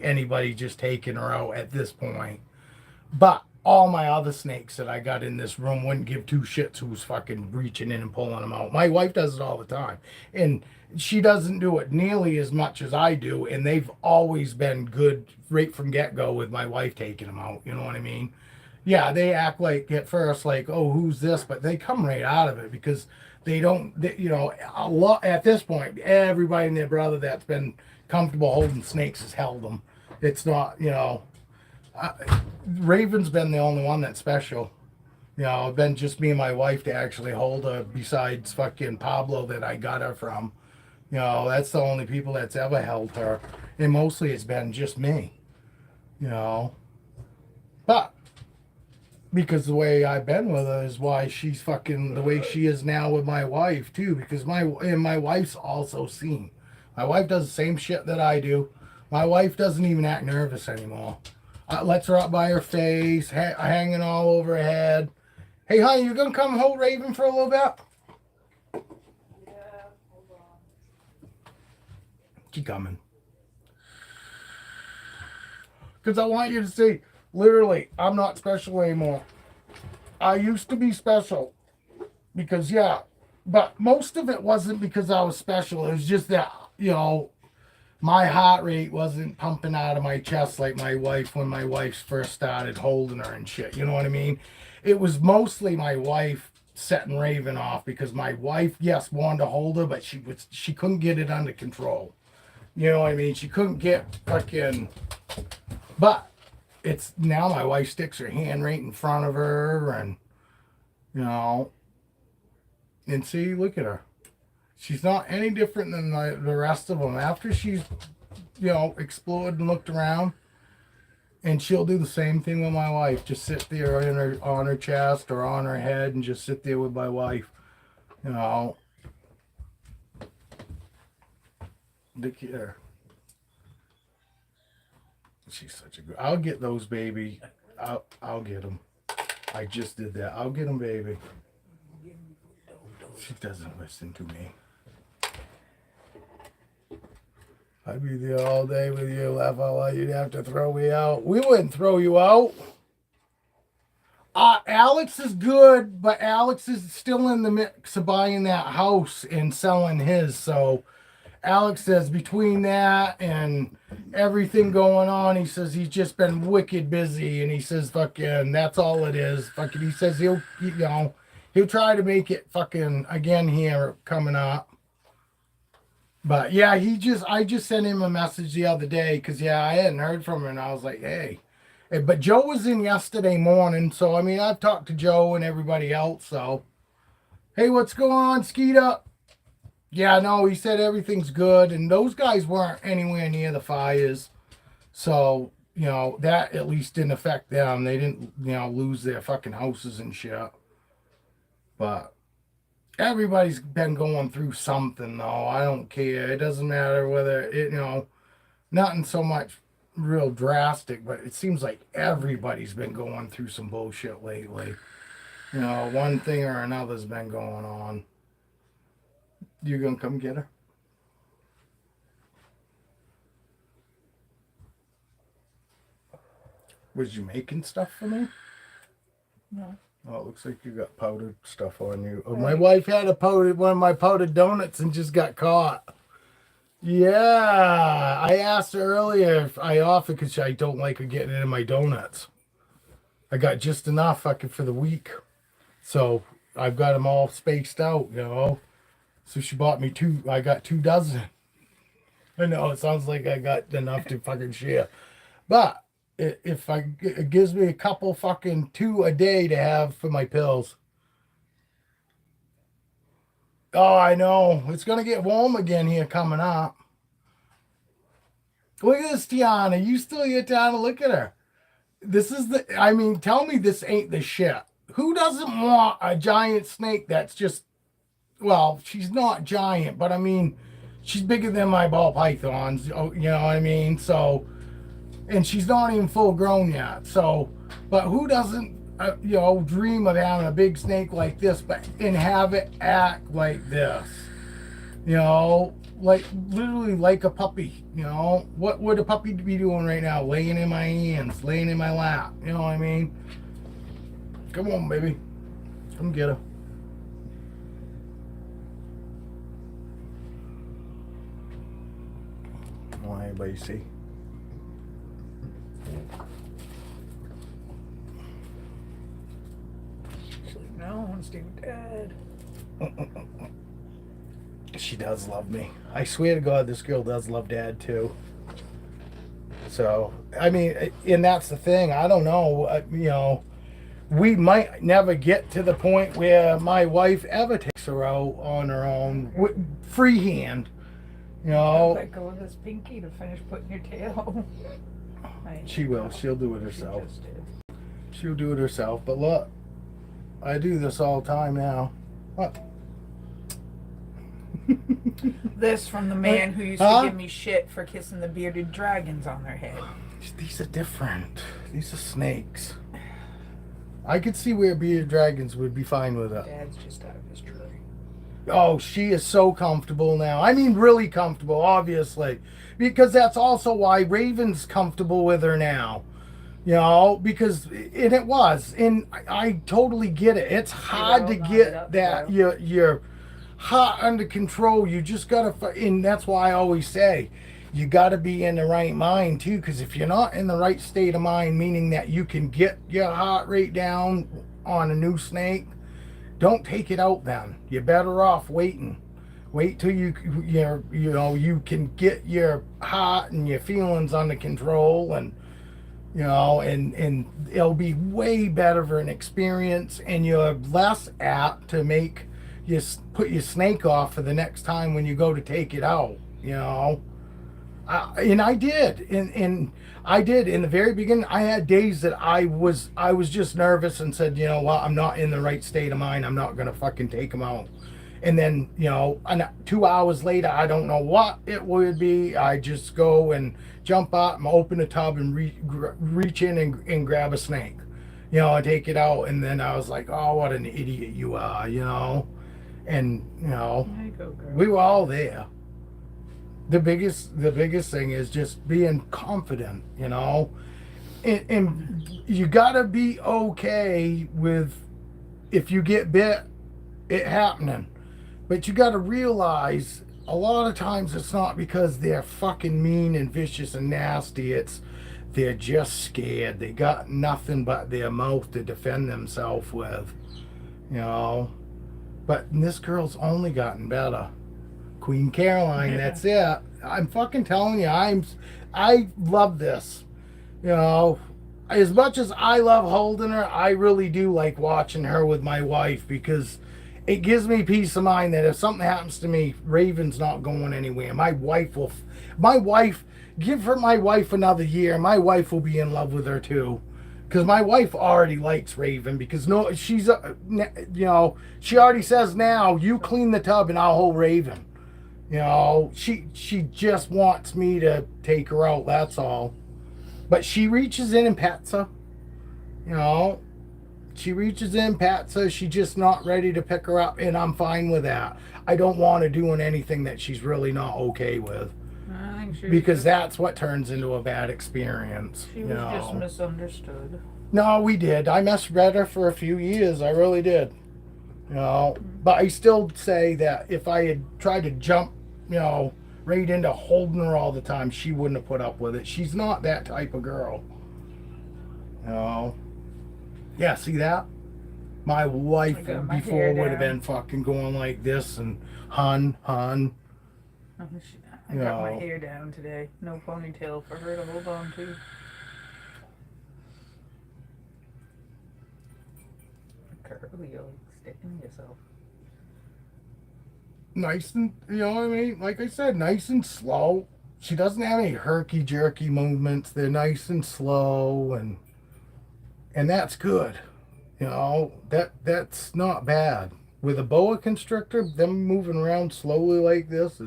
anybody just taking her out at this point. But all my other snakes that I got in this room wouldn't give two shits who's fucking reaching in and pulling them out. My wife does it all the time. And she doesn't do it nearly as much as I do. And they've always been good right from get-go with my wife taking them out. You know what I mean? Yeah, they act like at first like, oh, who's this? But they come right out of it, because you know, a lot at this point, everybody and their brother that's been comfortable holding snakes has held them. It's not, you know, Raven's been the only one that's special. You know, it's been just me and my wife to actually hold her, besides fucking Pablo that I got her from. You know, that's the only people that's ever held her. And mostly it's been just me. You know. But because the way I've been with her is why she's fucking the way she is now with my wife too. Because my wife's also seen. My wife does the same shit that I do. My wife doesn't even act nervous anymore. Lets her up by her face, hanging all over her head. Hey, honey, you gonna come hold Raven for a little bit? Yeah, hold on. Keep coming. Because I want you to see, literally, I'm not special anymore. I used to be special. Because, yeah, but most of it wasn't because I was special. It was just that, you know, my heart rate wasn't pumping out of my chest like my wife when my wife first started holding her and shit. You know what I mean? It was mostly my wife setting Raven off, because my wife, yes, wanted to hold her, but she couldn't get it under control. You know what I mean? She couldn't get fucking. But it's now my wife sticks her hand right in front of her, and you know, and see, look at her. She's not any different than the rest of them. After she's, explored and looked around, and she'll do the same thing with my wife. Just sit there on her chest or on her head and just sit there with my wife. You know. Look at her. She's such a good. I'll get those, baby. I'll get them. I just did that. I'll get them, baby. She doesn't listen to me. I'd be there all day with you, laugh out loud. You'd have to throw me out. We wouldn't throw you out. Alex is good, but Alex is still in the mix of buying that house and selling his. So Alex says between that and everything going on, he says he's just been wicked busy, and he says fucking that's all it is. Fucking, he says he'll try to make it fucking again here coming up. But yeah, I just sent him a message the other day because I hadn't heard from him, and I was like, hey. But Joe was in yesterday morning, so I mean I've talked to Joe and everybody else. So hey, what's going on, Skeeta? Yeah, no, he said everything's good, and those guys weren't anywhere near the fires, so that at least didn't affect them. They didn't lose their fucking houses and shit. But everybody's been going through something, though. I don't care. It doesn't matter whether it, nothing so much real drastic, but it seems like everybody's been going through some bullshit lately. One thing or another's been going on. You gonna come get her? Was you making stuff for me? No. Oh, it looks like you got powdered stuff on you. Oh, my wife had one of my powdered donuts and just got caught. Yeah, I asked her earlier if I offered because I don't like her getting into my donuts. I got just enough fucking for the week, so I've got them all spaced out, So she bought me two. I got 2 dozen. I know it sounds like I got enough to fucking share, but if it gives me a couple fucking 2 a day to have for my pills. Oh, I know. It's gonna get warm again here coming up. Look at this, Tiana. You still here, Tiana? Look at her. This is tell me this ain't the shit. Who doesn't want a giant snake that's just, well, she's not giant, but I mean, she's bigger than my ball pythons. You know what I mean? So, and she's not even full grown yet. So, but who doesn't, dream of having a big snake like this, and have it act like this? Like literally like a puppy. What would a puppy be doing right now? Laying in my hands, laying in my lap. You know what I mean? Come on, baby. Come get her. Want anybody to see? She's like, no, I want to stay with Dad. She does love me. I swear to God, this girl does love Dad too. So, I mean, and that's the thing. I don't know. We might never get to the point where my wife ever takes her out on her own, freehand. Let go of this pinky to finish putting your tail. She will. She'll do it herself. She'll do it herself. But look, I do this all the time now. What? This from the man who used to give me shit for kissing the bearded dragons on their head. These are different. These are snakes. I could see where bearded dragons would be fine with it. Dad's just out of his tree. Oh, she is so comfortable now. I mean, really comfortable, obviously. Because that's also why Raven's comfortable with her now. Because, and it was. And I totally get it. It's hard to get that, your heart under control. You just gotta, and that's why I always say, you gotta be in the right mind too. Because if you're not in the right state of mind, meaning that you can get your heart rate down on a new snake, don't take it out then. You're better off waiting. Wait till you can get your heart and your feelings under control, and you know, and it'll be way better for an experience, and you're less apt to make you put your snake off for the next time when you go to take it out, you know. And I did, and I did in the very beginning. I had days that I was just nervous and said, you know what, I'm not in the right state of mind. I'm not gonna fucking take them out. And then, you know, 2 hours later, I don't know what it would be. I just go and jump out and open a tub and reach in and grab a snake, you know, and take it out. And then I was like, oh, what an idiot you are, you know. And you know, There you go, girl. we were all there. The biggest thing is just being confident, you know, and you gotta be okay with if you get bit, it happening, but you gotta realize a lot of times it's not because they're fucking mean and vicious and nasty. It's they're just scared. They got nothing but their mouth to defend themselves with, you know. But this girl's only gotten better. Queen Caroline, that's it. I'm fucking telling you, I love this. You know, as much as I love holding her, I really do like watching her with my wife because it gives me peace of mind that if something happens to me, Raven's not going anywhere. Give her my wife another year. My wife will be in love with her too. Because my wife already likes Raven because no, she's, you know, she already says now, you clean the tub and I'll hold Raven. You know, she just wants me to take her out, that's all. But she reaches in and pets her. You know, she reaches in, pets her. She's just not ready to pick her up, and I'm fine with that. I don't want her doing anything that she's really not okay with. I think she Because that's what turns into a bad experience. She was just misunderstood. No, we did. I misread her for a few years. I really did. You know, but I still say that if I had tried to jump, you know, right into holding her all the time, she wouldn't have put up with it. She's not that type of girl. You know. Yeah, see that? My wife before would have been fucking going like this and hun. I got my hair down today. No ponytail for her to hold on to. Curly, you're sticking yourself. Nice and, you know what I mean? Like I said, nice and slow. She doesn't have any herky-jerky movements. They're nice and slow, and that's good. You know, that's not bad. With a boa constrictor, them moving around slowly like this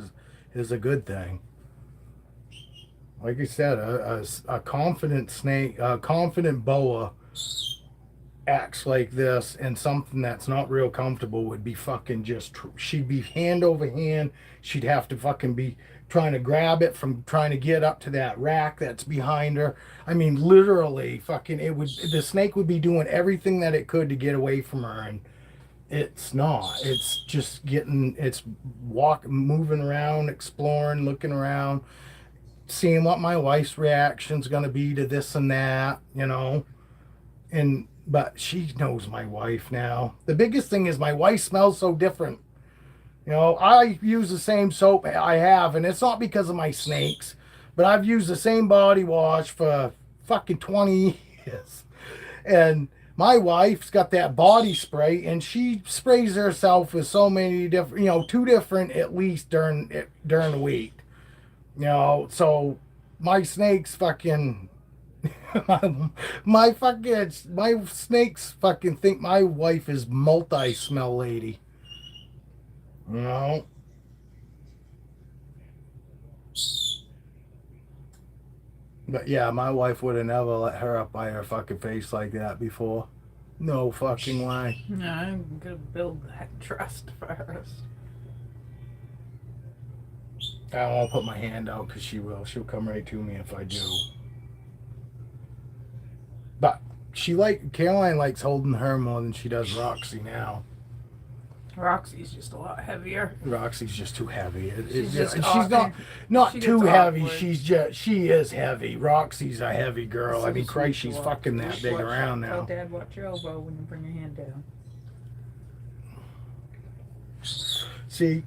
is a good thing. Like I said, a confident snake, a confident boa acts like this, and something that's not real comfortable would be fucking just, she'd be hand over hand. She'd have to fucking be trying to grab it from trying to get up to that rack that's behind her. I mean, literally fucking, the snake would be doing everything that it could to get away from her, and it's not. It's just moving around, exploring, looking around, seeing what my wife's reaction's gonna be to this and that, you know. But she knows my wife now. The biggest thing is my wife smells so different. You know, I use the same soap I have, and it's not because of my snakes, but I've used the same body wash for fucking 20 years. And my wife's got that body spray, and she sprays herself with so many different, you know, 2 different at least during the week. You know, so my snakes fucking my snakes fucking think my wife is multi-smell lady. You know? But yeah, my wife would have never let her up by her fucking face like that before. No fucking way. No, I'm gonna build that trust first. I won't put my hand out because she will. She'll come right to me if I do. But Caroline likes holding her more than she does Roxy now. Roxy's just a lot heavier. Roxy's just too heavy. She's not too heavy. She is heavy. Roxy's a heavy girl. I mean, Christ, she's fucking that big around now. Tell Dad, watch your elbow when you bring your hand down. See,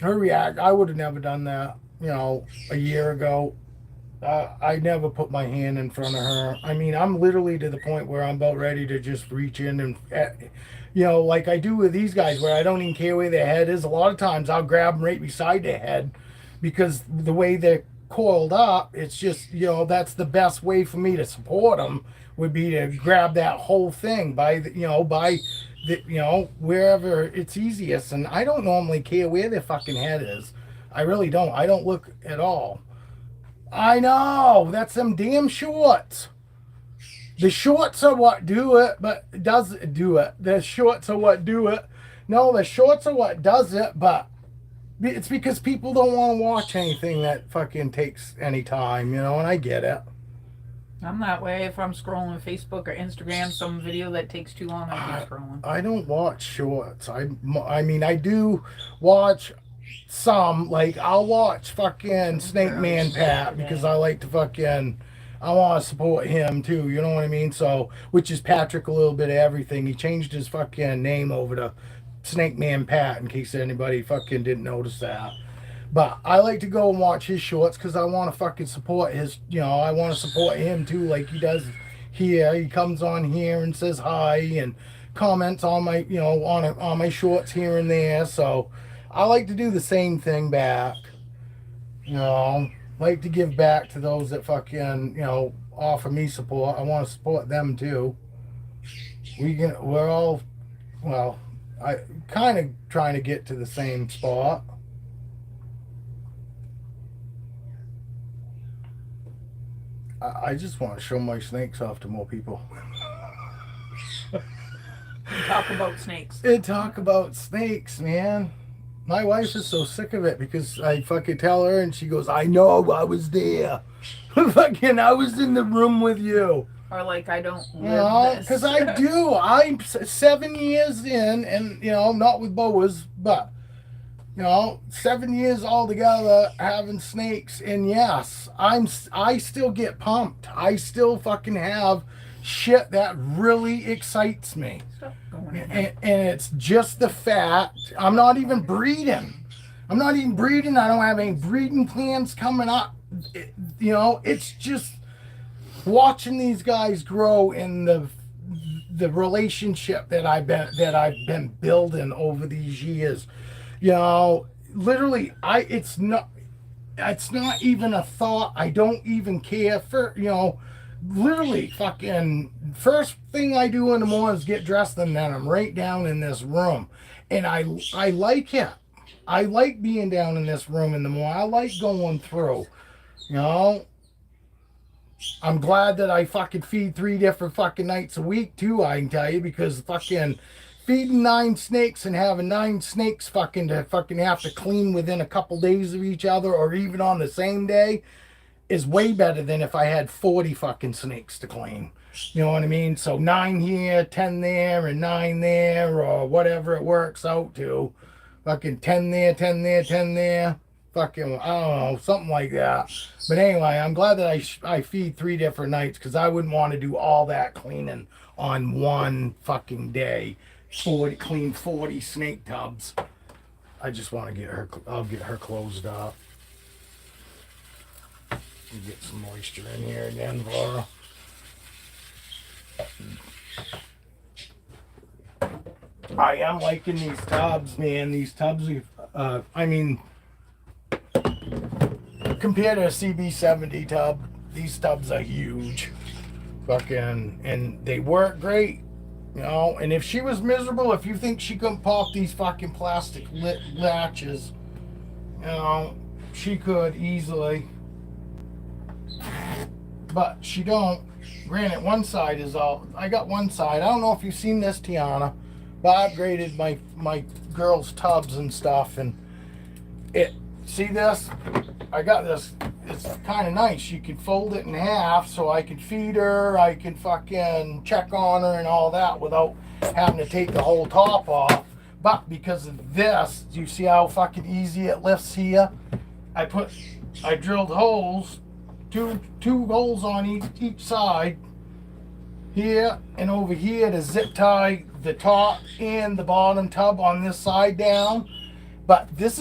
her I would have never done that, you know, a year ago. I never put my hand in front of her. I mean, I'm literally to the point where I'm about ready to just reach in and, you know, like I do with these guys, where I don't even care where their head is. A lot of times I'll grab them right beside their head, because the way they're coiled up, it's just, you know, that's the best way for me to support them, would be to grab that whole thing by the, you know, wherever it's easiest. And I don't normally care where their fucking head is. I really don't. I don't look at all. I know, that's them damn shorts. The shorts are what do it, but does it do it? The shorts are what do it. No, the shorts are what does it, but it's because people don't want to watch anything that fucking takes any time, you know, and I get it. I'm that way. If I'm scrolling Facebook or Instagram, some video that takes too long, I keep scrolling. I don't watch shorts. I mean, I do watch some, like I'll watch fucking Snake Man Pat, because I like to fucking, I want to support him too, you know what I mean? So, which is Patrick a little bit of everything. He changed his fucking name over to Snake Man Pat, in case anybody fucking didn't notice that. But I like to go and watch his shorts because I want to fucking support his, you know, I want to support him too, like he does here. He comes on here and says hi and comments on my, you know, on my shorts here and there. So I like to do the same thing back. You know, like to give back to those that fucking, you know, offer me support. I want to support them too. We're all, well, I kind of trying to get to the same spot. I just want to show my snakes off to more people. Talk about snakes. And talk about snakes, man. My wife is so sick of it because I fucking tell her and she goes, I know, I was there. Fucking, I was in the room with you. Or like, I don't live, you know, this. because I do. I'm 7 years in, and, you know, not with Boas, but, you know, 7 years altogether having snakes. And yes, I still get pumped. I still fucking have shit that really excites me. And it's just the fact I'm not even breeding. I don't have any breeding plans coming up. You know, it's just watching these guys grow in the relationship that I've been building over these years. You know, literally, it's not even a thought. I don't even care for, you know, literally fucking first thing I do in the morning is get dressed, and then I'm right down in this room. And I like it. I like being down in this room in the morning. I like going through, you know. I'm glad that I fucking feed 3 different fucking nights a week too, I can tell you, because fucking feeding 9 snakes and having 9 snakes fucking to fucking have to clean within a couple days of each other, or even on the same day, is way better than if I had 40 fucking snakes to clean. You know what I mean? So 9 here, 10 there, and 9 there, or whatever it works out to. Fucking 10 there, 10 there, 10 there. Fucking, I don't know, something like that. But anyway, I'm glad that I feed 3 different nights, because I wouldn't want to do all that cleaning on one fucking day. Clean 40 snake tubs. I just want to I'll get her closed up. Get some moisture in here again for her. I am liking these tubs, man. These tubs, I mean, compared to a CB70 tub, these tubs are huge. Fucking, and they work great, you know. And if she was miserable, if you think she couldn't pop these fucking plastic latches, you know, she could easily. But she don't. Granted, one side is all. I got one side. I don't know if you've seen this, Tiana, but I upgraded my girls' tubs and stuff, and it. See this? I got this. It's kind of nice. You can fold it in half, so I can feed her. I can fucking check on her and all that without having to take the whole top off. But because of this, do you see how fucking easy it lifts here? I drilled holes. Two holes on each side, here and over here, to zip tie the top and the bottom tub on this side down. But this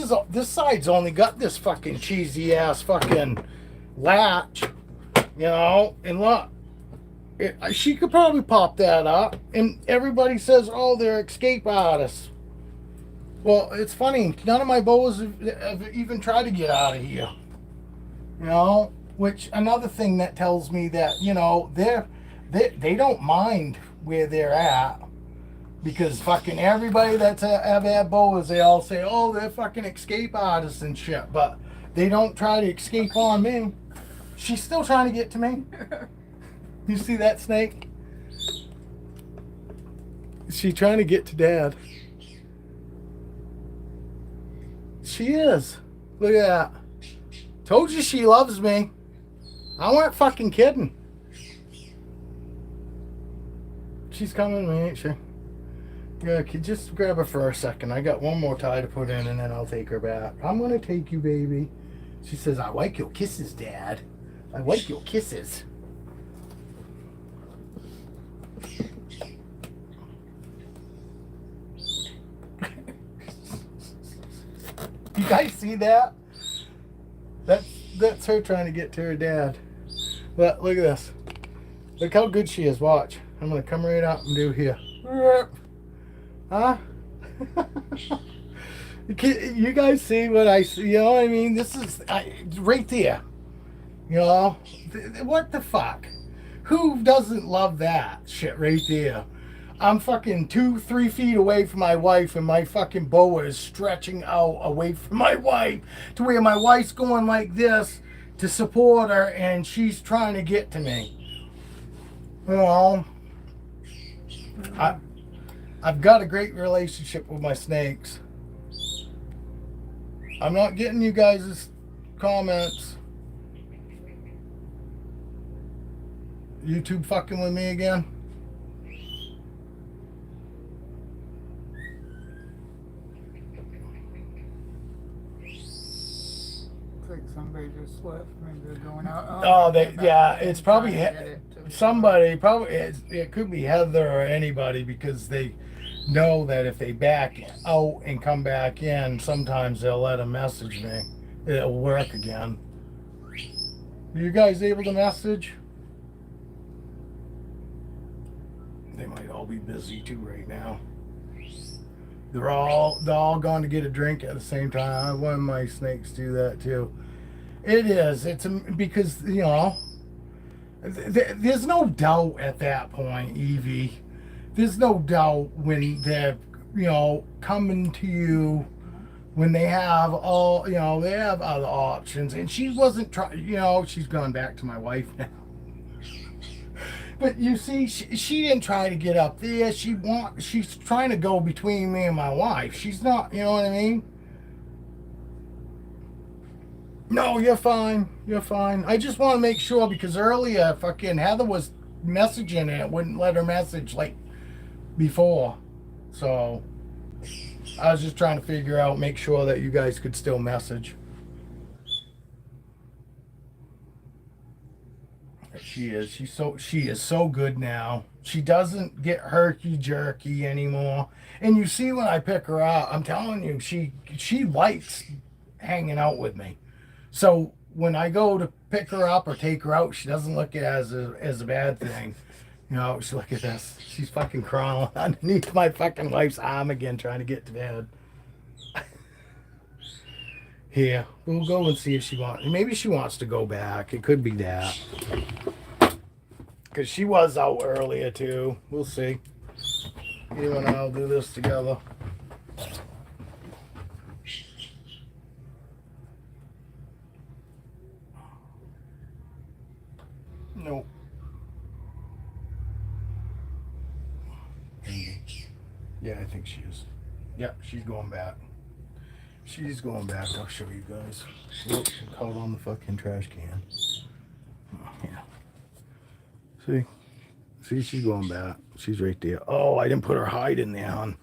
side's only got this fucking cheesy ass fucking latch, you know, and look. She could probably pop that up, and everybody says, oh, they're escape artists. Well, it's funny. None of my boas have even tried to get out of here. You know, which another thing that tells me that, you know, they don't mind where they're at, because fucking everybody that's ever had boas, they all say, oh, they're fucking escape artists and shit, but they don't try to escape on me. She's still trying to get to me. You see that snake? She's trying to get to Dad. She is. Look at that. Told you she loves me. I weren't fucking kidding. She's coming to me, ain't she? Yeah, just grab her for a second. I got one more tie to put in, and then I'll take her back. I'm going to take you, baby. She says, I like your kisses, Dad. I like your kisses. You guys see that? That's her trying to get to her dad. But look at this. Look how good she is. Watch. I'm going to come right out and do here. Huh? You guys see what I see? You know what I mean? This is right there. You know? What the fuck? Who doesn't love that shit right there? I'm fucking 2-3 feet away from my wife, and my fucking boa is stretching out away from my wife to where my wife's going like this to support her, and she's trying to get to me. You know, I've got a great relationship with my snakes. I'm not getting you guys' comments. YouTube fucking with me again? Like somebody just left. Maybe they're going out. Oh, it's probably somebody. Probably it could be Heather or anybody, because they know that if they back out and come back in, sometimes they'll let them message me. It'll work again. Are you guys able to message? They might all be busy too right now. They're all gone to get a drink at the same time. One of my snakes do that too. It is. It's because, you know, there's no doubt at that point, Evie. There's no doubt when they're, you know, coming to you, when they have all, you know, they have other options. And she wasn't trying, you know, she's gone back to my wife now. But you see, she didn't try to get up there. She's trying to go between me and my wife. She's not, you know what I mean? No, you're fine. You're fine. I just want to make sure, because earlier fucking Heather was messaging and it wouldn't let her message like before. So I was just trying to figure out, make sure that you guys could still message. She is so good now. She doesn't get herky jerky anymore. And you see when I pick her up, I'm telling you, she likes hanging out with me. So when I go to pick her up or take her out, she doesn't look at it as a bad thing. You know, she look at this. She's fucking crawling underneath my fucking wife's arm again, trying to get to bed. Here, we'll go and see if she wants. Maybe she wants to go back. It could be that. Because she was out earlier too. We'll see. You and I'll do this together. Nope. Yeah, I think she is. Yeah, she's going back. She's going back. I'll show you guys. Look, caught on the fucking trash can. Yeah. See, she's going back. She's right there. Oh, I didn't put her hide in there, hon.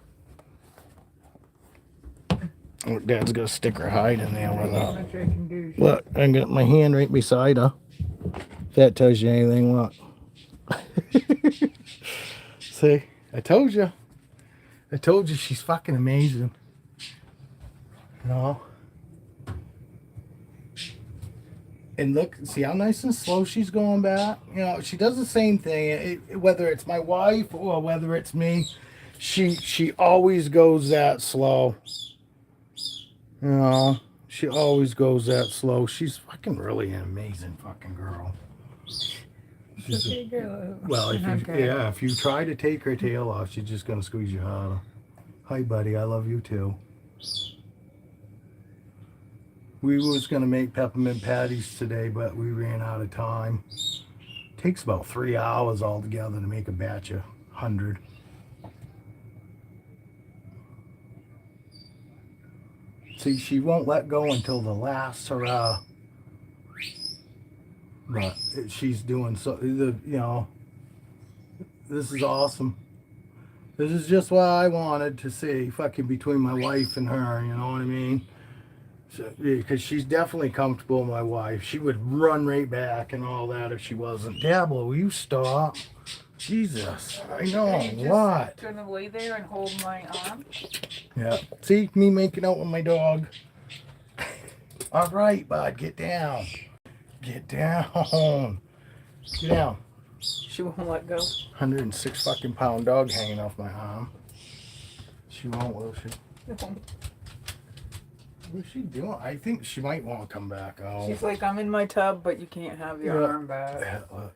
Dad's gonna stick her hide in there with her. Look, I got my hand right beside her. If that tells you anything, look. See, I told you. I told you she's fucking amazing. No. And look, see how nice and slow she's going back? You know, she does the same thing. Whether it's my wife or whether it's me, she always goes that slow. You know, she always goes that slow. She's fucking really an amazing fucking girl. She's Okay, girl. well, Okay. if you try to take her tail off, she's just gonna squeeze you harder. Hi, buddy. I love you too. We was gonna make peppermint patties today, but we ran out of time. Takes about 3 hours altogether to make a batch of 100. See, she won't let go until the last hurrah. But she's doing so. This is awesome. This is just what I wanted to see, fucking between my wife and her. You know what I mean? Because she's definitely comfortable, my wife. She would run right back and all that if she wasn't. Diablo, will you stop? Jesus, I know. Are you just What? gonna lay there and hold my arm? Yeah. See me making out with my dog. All right, bud, get down. Get down. Get down. She won't let go. 106 fucking pound dog hanging off my arm. She won't, will she? What's she doing? I think she might want to come back out. She's like, I'm in my tub, but you can't have your arm back. Yeah, look.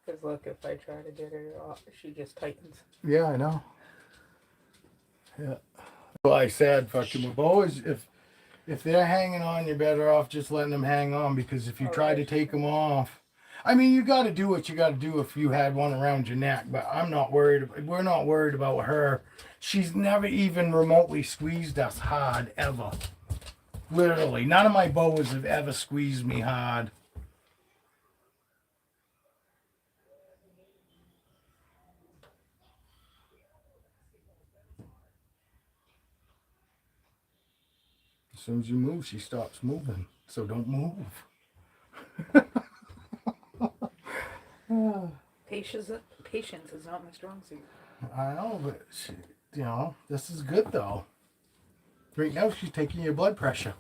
Because look, if I try to get her off, she just tightens. Yeah, I know. Yeah. Well, I said, fucking with Boas, if they're hanging on, you're better off just letting them hang on, because if you try to take them off, I mean, you got to do what you got to do if you had one around your neck, but I'm not worried. We're not worried about her. She's never even remotely squeezed us hard, ever. Literally. None of my Boas have ever squeezed me hard. As soon as you move, she stops moving. So don't move. Patience is not my strong suit. I know, but this is good though. Right now, she's taking your blood pressure.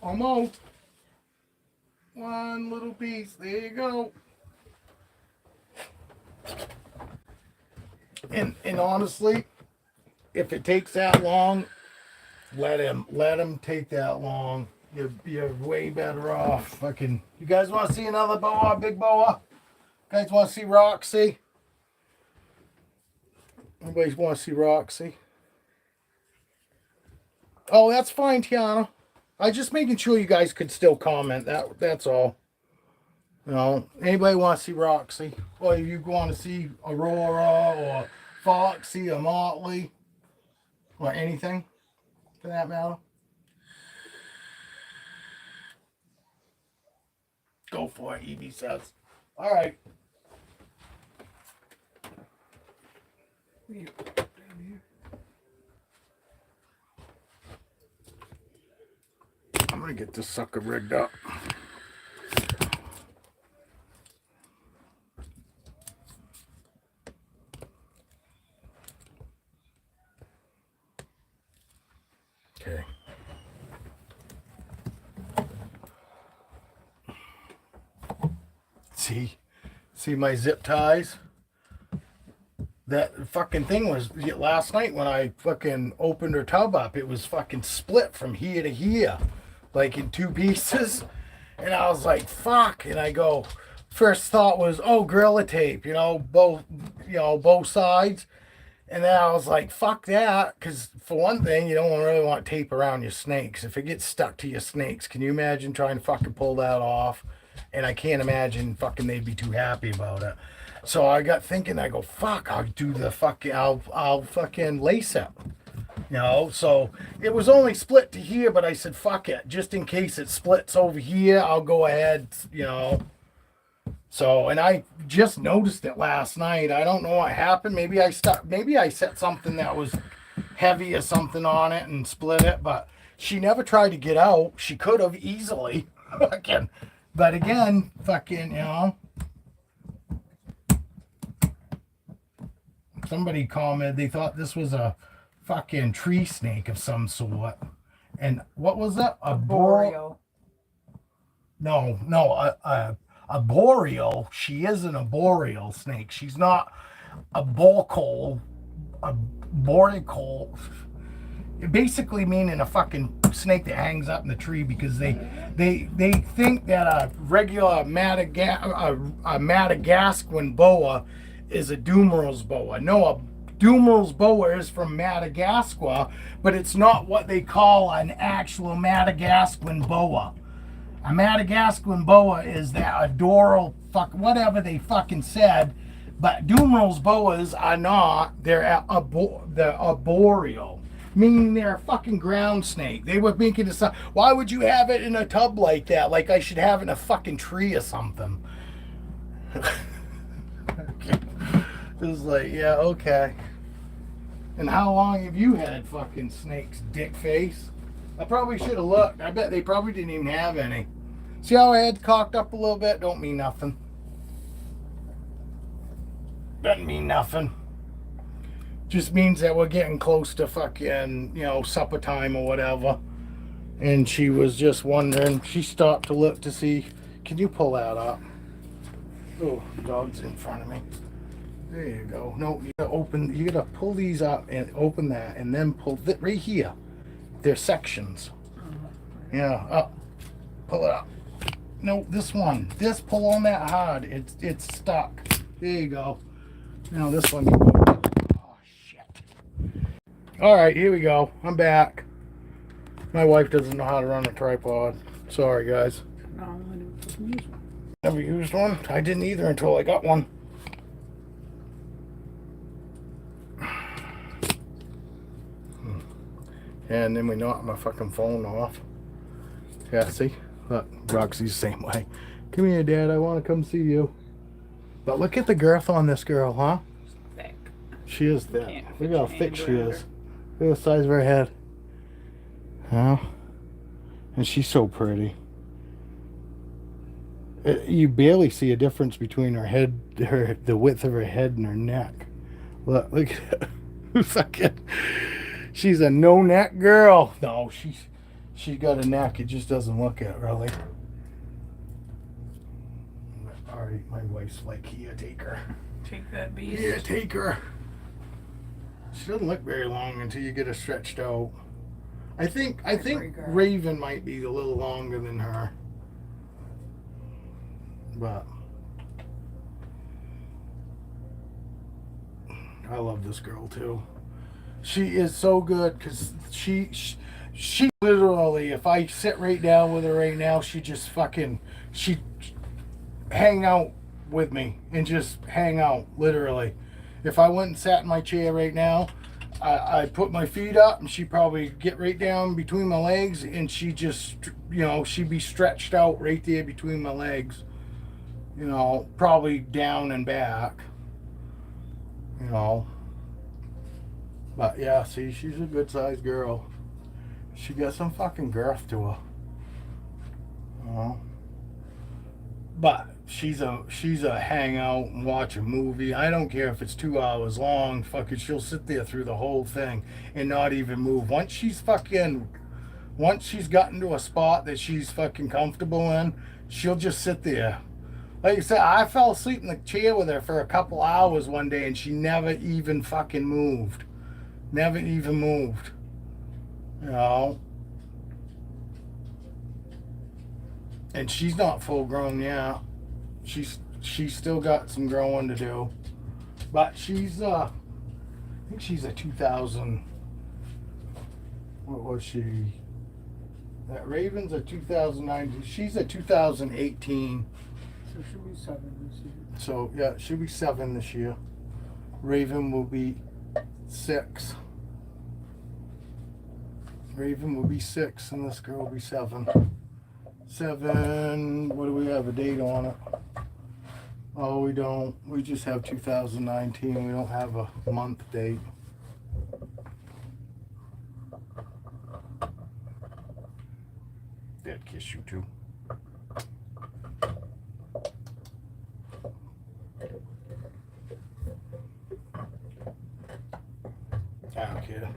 Almost. One little piece. There you go. And honestly, if it takes that long, let him take that long. You're way better off. Fucking, you guys want to see another boa, big boa? You guys want to see Roxy? Anybody want to see Roxy? Oh, that's fine, Tiana. I just making sure you guys could still comment. That's all. You know, anybody want to see Roxy? Or if you want to see Aurora or Foxy or Motley or anything for that matter. Go for it, Evie says. All right. I'm going to get this sucker rigged up. Okay. See my zip ties? That fucking thing was last night when I fucking opened her tub up. It was fucking split from here to here, like in two pieces. And I was like, fuck. And I go, first thought was, oh, Gorilla Tape, both sides. And then I was like, fuck that. Because for one thing, you don't really want tape around your snakes. If it gets stuck to your snakes, can you imagine trying to fucking pull that off? And I can't imagine fucking they'd be too happy about it. So I got thinking, I go, fuck, I'll fucking lace it. So it was only split to here, but I said, fuck it. Just in case it splits over here, I'll go ahead, So, and I just noticed it last night. I don't know what happened. Maybe I set something that was heavy or something on it and split it, but she never tried to get out. She could have easily. But again, somebody commented they thought this was a fucking tree snake of some sort. And what was that? A boreal. No, a boreal. She isn't a boreal snake. She's not a boreal. A boreal. Basically meaning a fucking snake that hangs up in the tree, because they think that a regular Madagascan boa is a Dumeril's boa. No, a Dumeril's boa is from Madagascar, but it's not what they call an actual Madagascan boa. A Madagascan boa is that adorable whatever they fucking said, but Dumeril's boas are not. They're arboreal. Meaning they're a fucking ground snake. They were making it sound, why would you have it in a tub like that? Like I should have it in a fucking tree or something. It was like, yeah, okay. And how long have you had fucking snakes, dick face? I probably should have looked. I bet they probably didn't even have any. See how I had cocked up a little bit? Don't mean nothing. Doesn't mean nothing. Just means that we're getting close to fucking, supper time or whatever. And she was just wondering, she stopped to look to see, can you pull that up? Oh, dog's in front of me. There you go. No, you gotta pull these up and open that, and then pull right here. They're sections. Yeah, up. Pull it up. No, this one. This, pull on that hard. It's stuck. There you go. Now this one. All right, here we go. I'm back. My wife doesn't know how to run a tripod. Sorry, guys. No, I never fucking used one. Never used one? I didn't either until I got one. And then we knocked my fucking phone off. Yeah, see? Look, Roxy's the same way. Come here, Dad. I want to come see you. But look at the girth on this girl, huh? Thick. She is thick. Look how thick she is. Look at the size of her head. Huh? And she's so pretty. You barely see a difference between her head, the width of her head and her neck. Look at her. Fucking, she's a no-neck girl. No, she's got a neck. It just doesn't look it, really. All right, my wife's like, here, take her. Take that beast. Yeah, take her. She doesn't look very long until you get her stretched out. I think Raven might be a little longer than her. But I love this girl too. She is so good because she literally, if I sit right down with her right now, she hang out with me and just hang out, literally. If I went and sat in my chair right now, I put my feet up and she'd probably get right down between my legs, and she just, she'd be stretched out right there between my legs. Probably down and back. But yeah, see, she's a good sized girl. She got some fucking girth to her. But she's a hang out and watch a movie. I don't care if it's 2 hours long. Fucking, she'll sit there through the whole thing and not even move. Once she's gotten to a spot that she's fucking comfortable in, she'll just sit there. Like I said, I fell asleep in the chair with her for a couple hours one day, and she never even fucking moved. Never even moved. And she's not full grown yet. She's still got some growing to do. But she's I think she's a 2000. What was she? That Raven's a 2009. She's a 2018. So she'll be 7 this year. So yeah, she'll be 7 this year. Raven will be 6. Raven will be 6, and this girl will be 7. 7. What do we have a date on it? Oh, we don't. We just have 2019. We don't have a month date. Dad kiss you too. I don't care.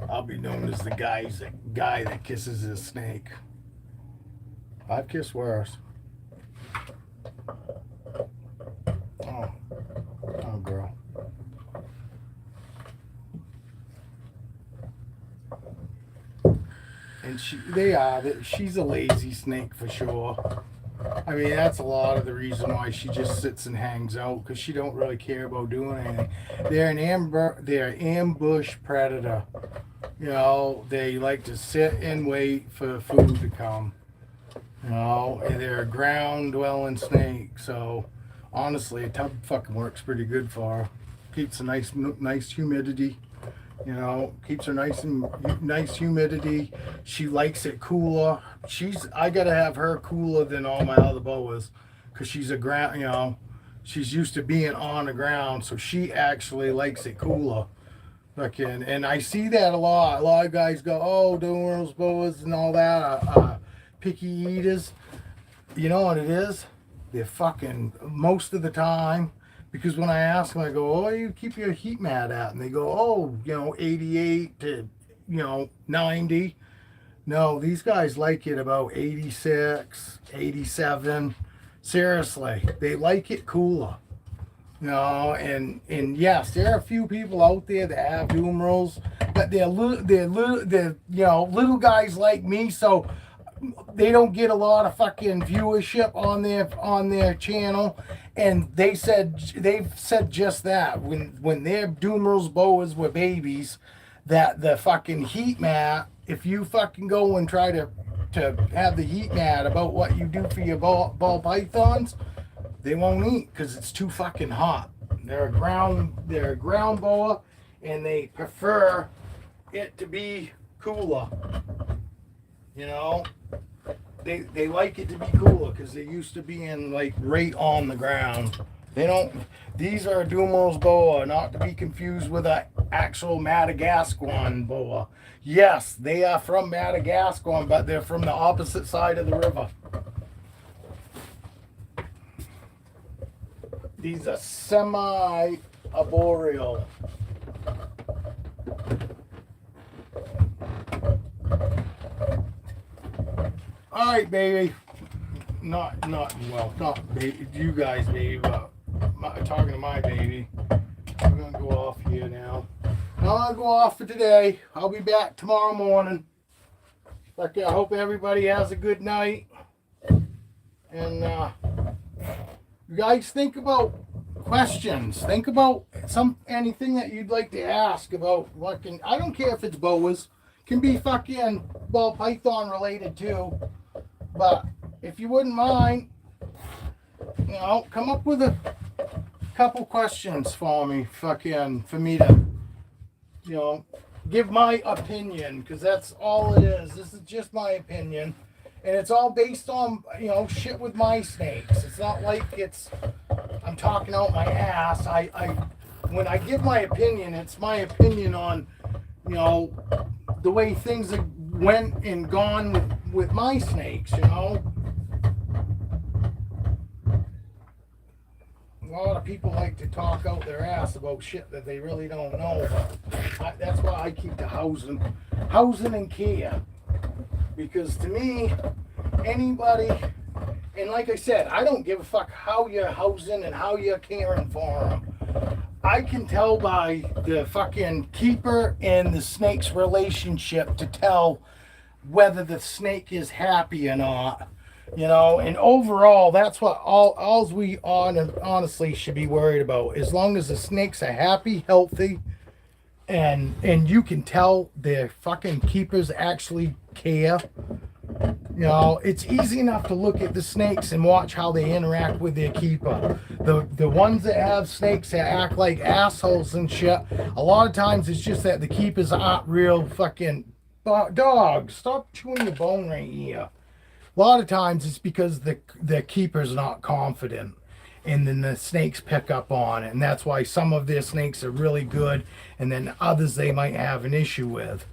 I'll be known as the guy that kisses his snake. I've kissed worse. Oh, oh, girl. And she's a lazy snake for sure. I mean, that's a lot of the reason why she just sits and hangs out, because she don't really care about doing anything. They're an ambush predator. You know, they like to sit and wait for food to come. You know, and they're a ground dwelling snake. So honestly, a tub fucking works pretty good for her. Keeps a nice humidity. You know, keeps her nice humidity. She likes it cooler. I gotta have her cooler than all my other boas, because she's a ground. You know, she's used to being on the ground, so she actually likes it cooler. And I see that a lot. A lot of guys go, "Oh, doing those boas and all that, picky eaters." You know what it is? They're fucking most of the time. Because when I ask them, I go, "Oh, you keep your heat mat at?" And they go, "Oh, 88 to, 90. No, these guys like it about 86, 87. Seriously, they like it cooler. And yes, there are a few people out there that have doom rolls, but they're little guys like me, so they don't get a lot of fucking viewership on their channel. And they've said just that when their Doomer's boas were babies, that the fucking heat mat, if you fucking go and try to have the heat mat about what you do for your ball pythons, they won't eat because it's too fucking hot. They're a ground boa, and they prefer it to be cooler. They like it to be cooler because they're used to being like right on the ground. These are a Dumo's boa, not to be confused with an actual Madagascar boa. Yes, they are from Madagascar, but they're from the opposite side of the river. These are semi-arboreal. All right, baby. Not baby, you guys, baby, but talking to my baby. I'm gonna go off here now. I'm gonna go off for today. I'll be back tomorrow morning. I hope everybody has a good night. And you guys think about questions. Think about anything that you'd like to ask about. I don't care if it's boas. Can be fucking ball python related too. But if you wouldn't mind, come up with a couple questions for me, for me to, give my opinion, because that's all it is. This is just my opinion, and it's all based on, shit with my snakes. It's not like I'm talking out my ass. When I give my opinion, it's my opinion on, the way things went and gone with my snakes, A lot of people like to talk out their ass about shit that they really don't know. But that's why I keep the housing and care. Because to me, anybody, and like I said, I don't give a fuck how you're housing and how you're caring for them. I can tell by the fucking keeper and the snake's relationship to tell whether the snake is happy or not. And overall, that's what all we honestly should be worried about. As long as the snakes are happy, healthy, and you can tell their fucking keepers actually care. It's easy enough to look at the snakes and watch how they interact with their keeper. The ones that have snakes that act like assholes and shit, a lot of times it's just that the keepers aren't real fucking dogs. Stop chewing your bone right here. A lot of times it's because the keeper's not confident, and then the snakes pick up on it, and that's why some of their snakes are really good, and then others they might have an issue with.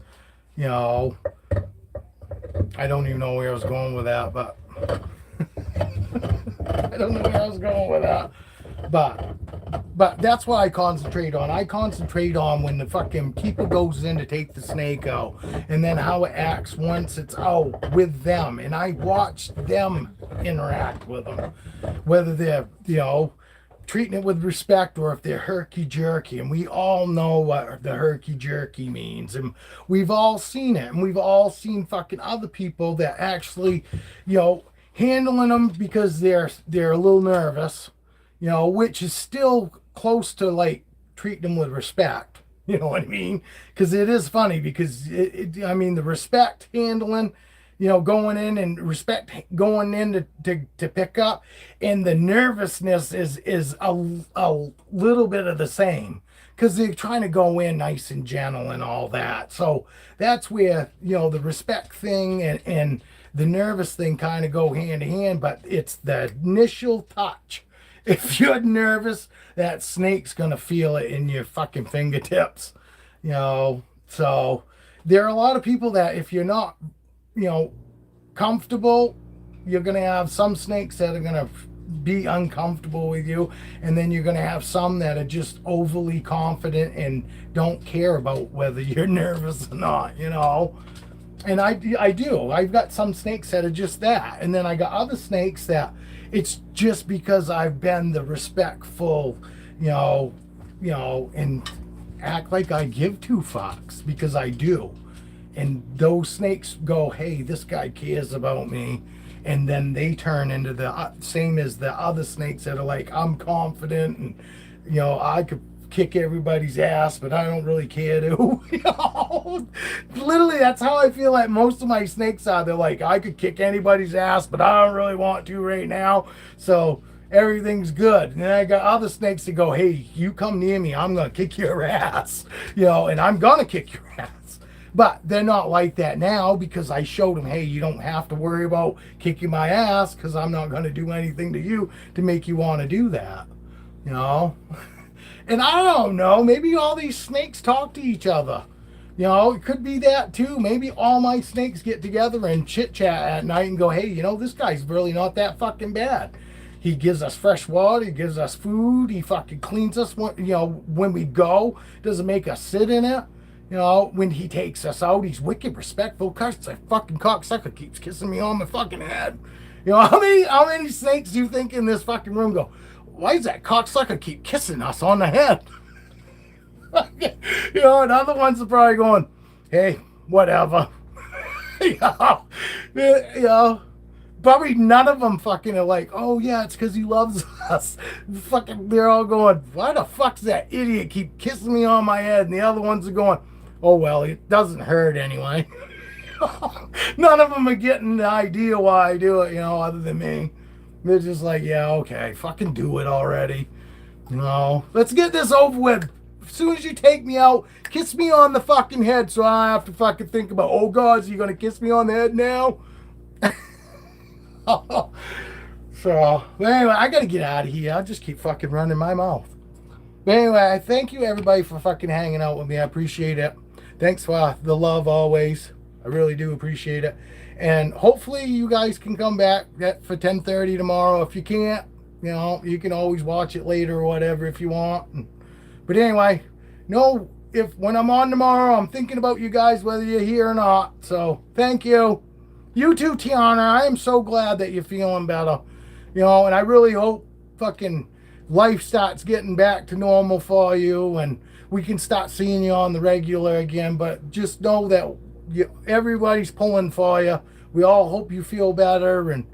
I don't even know where I was going with that, but I don't know where I was going with that, but But that's what I concentrate on. I concentrate on when the fucking keeper goes in to take the snake out, and then how it acts once it's out with them. And I watch them interact with them, whether they're, treating it with respect or if they're herky-jerky. And we all know what the herky-jerky means. And we've all seen it. And we've all seen fucking other people that actually, handling them because they're a little nervous, which is still close to like treating them with respect. You know what I mean? Because it is funny because the respect handling, going in and respect going in to pick up, and the nervousness is a little bit of the same because they're trying to go in nice and gentle and all that. So that's where, the respect thing and the nervous thing kind of go hand in hand, but it's the initial touch. If you're nervous, that snake's going to feel it in your fucking fingertips, So there are a lot of people that if you're not, comfortable, you're going to have some snakes that are going to be uncomfortable with you. And then you're going to have some that are just overly confident and don't care about whether you're nervous or not, And I do. I've got some snakes that are just that. And then I got other snakes that it's just because I've been the respectful, and act like I give two fucks because I do. And those snakes go, hey, this guy cares about me. And then they turn into the same as the other snakes that are like, I'm confident and, I could kick everybody's ass, but I don't really care to. Literally, that's how I feel like most of my snakes are. They're like, I could kick anybody's ass, but I don't really want to right now. So everything's good. And then I got other snakes that go, hey, you come near me, I'm going to kick your ass. And I'm going to kick your ass. But they're not like that now because I showed them, hey, you don't have to worry about kicking my ass because I'm not going to do anything to you to make you want to do that. And I don't know, maybe all these snakes talk to each other. It could be that too. Maybe all my snakes get together and chit chat at night and go, hey, this guy's really not that fucking bad. He gives us fresh water, he gives us food, he fucking cleans us when we go, doesn't make us sit in it. When he takes us out, he's wicked respectful. Cause the fucking cocksucker keeps kissing me on my fucking head. How many snakes do you think in this fucking room go, why does that cocksucker keep kissing us on the head? And other ones are probably going, hey, whatever. Probably none of them fucking are like, oh yeah, it's because he loves us. Fucking, they're all going, why the fuck's that idiot keep kissing me on my head? And the other ones are going, oh well, it doesn't hurt anyway. None of them are getting the idea why I do it, other than me. They're just like, yeah, okay, fucking do it already. Let's get this over with. As soon as you take me out, kiss me on the fucking head so I don't have to fucking think about, oh God, is you gonna kiss me on the head now? So, anyway, I gotta get out of here. I'll just keep fucking running my mouth. But anyway, thank you everybody for fucking hanging out with me. I appreciate it. Thanks for the love always. I really do appreciate it. And hopefully you guys can come back for 10:30 tomorrow. If you can't, you can always watch it later or whatever if you want. But anyway, if when I'm on tomorrow, I'm thinking about you guys whether you're here or not. So thank you. You too, Tiana. I am so glad that you're feeling better. And I really hope fucking life starts getting back to normal for you and we can start seeing you on the regular again. But just know that everybody's pulling for you. We all hope you feel better and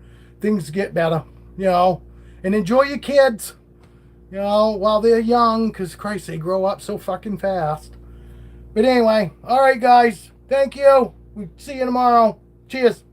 things get better, and enjoy your kids, while they're young, because Christ, they grow up so fucking fast. But anyway, all right, guys, thank you. We see you tomorrow. Cheers.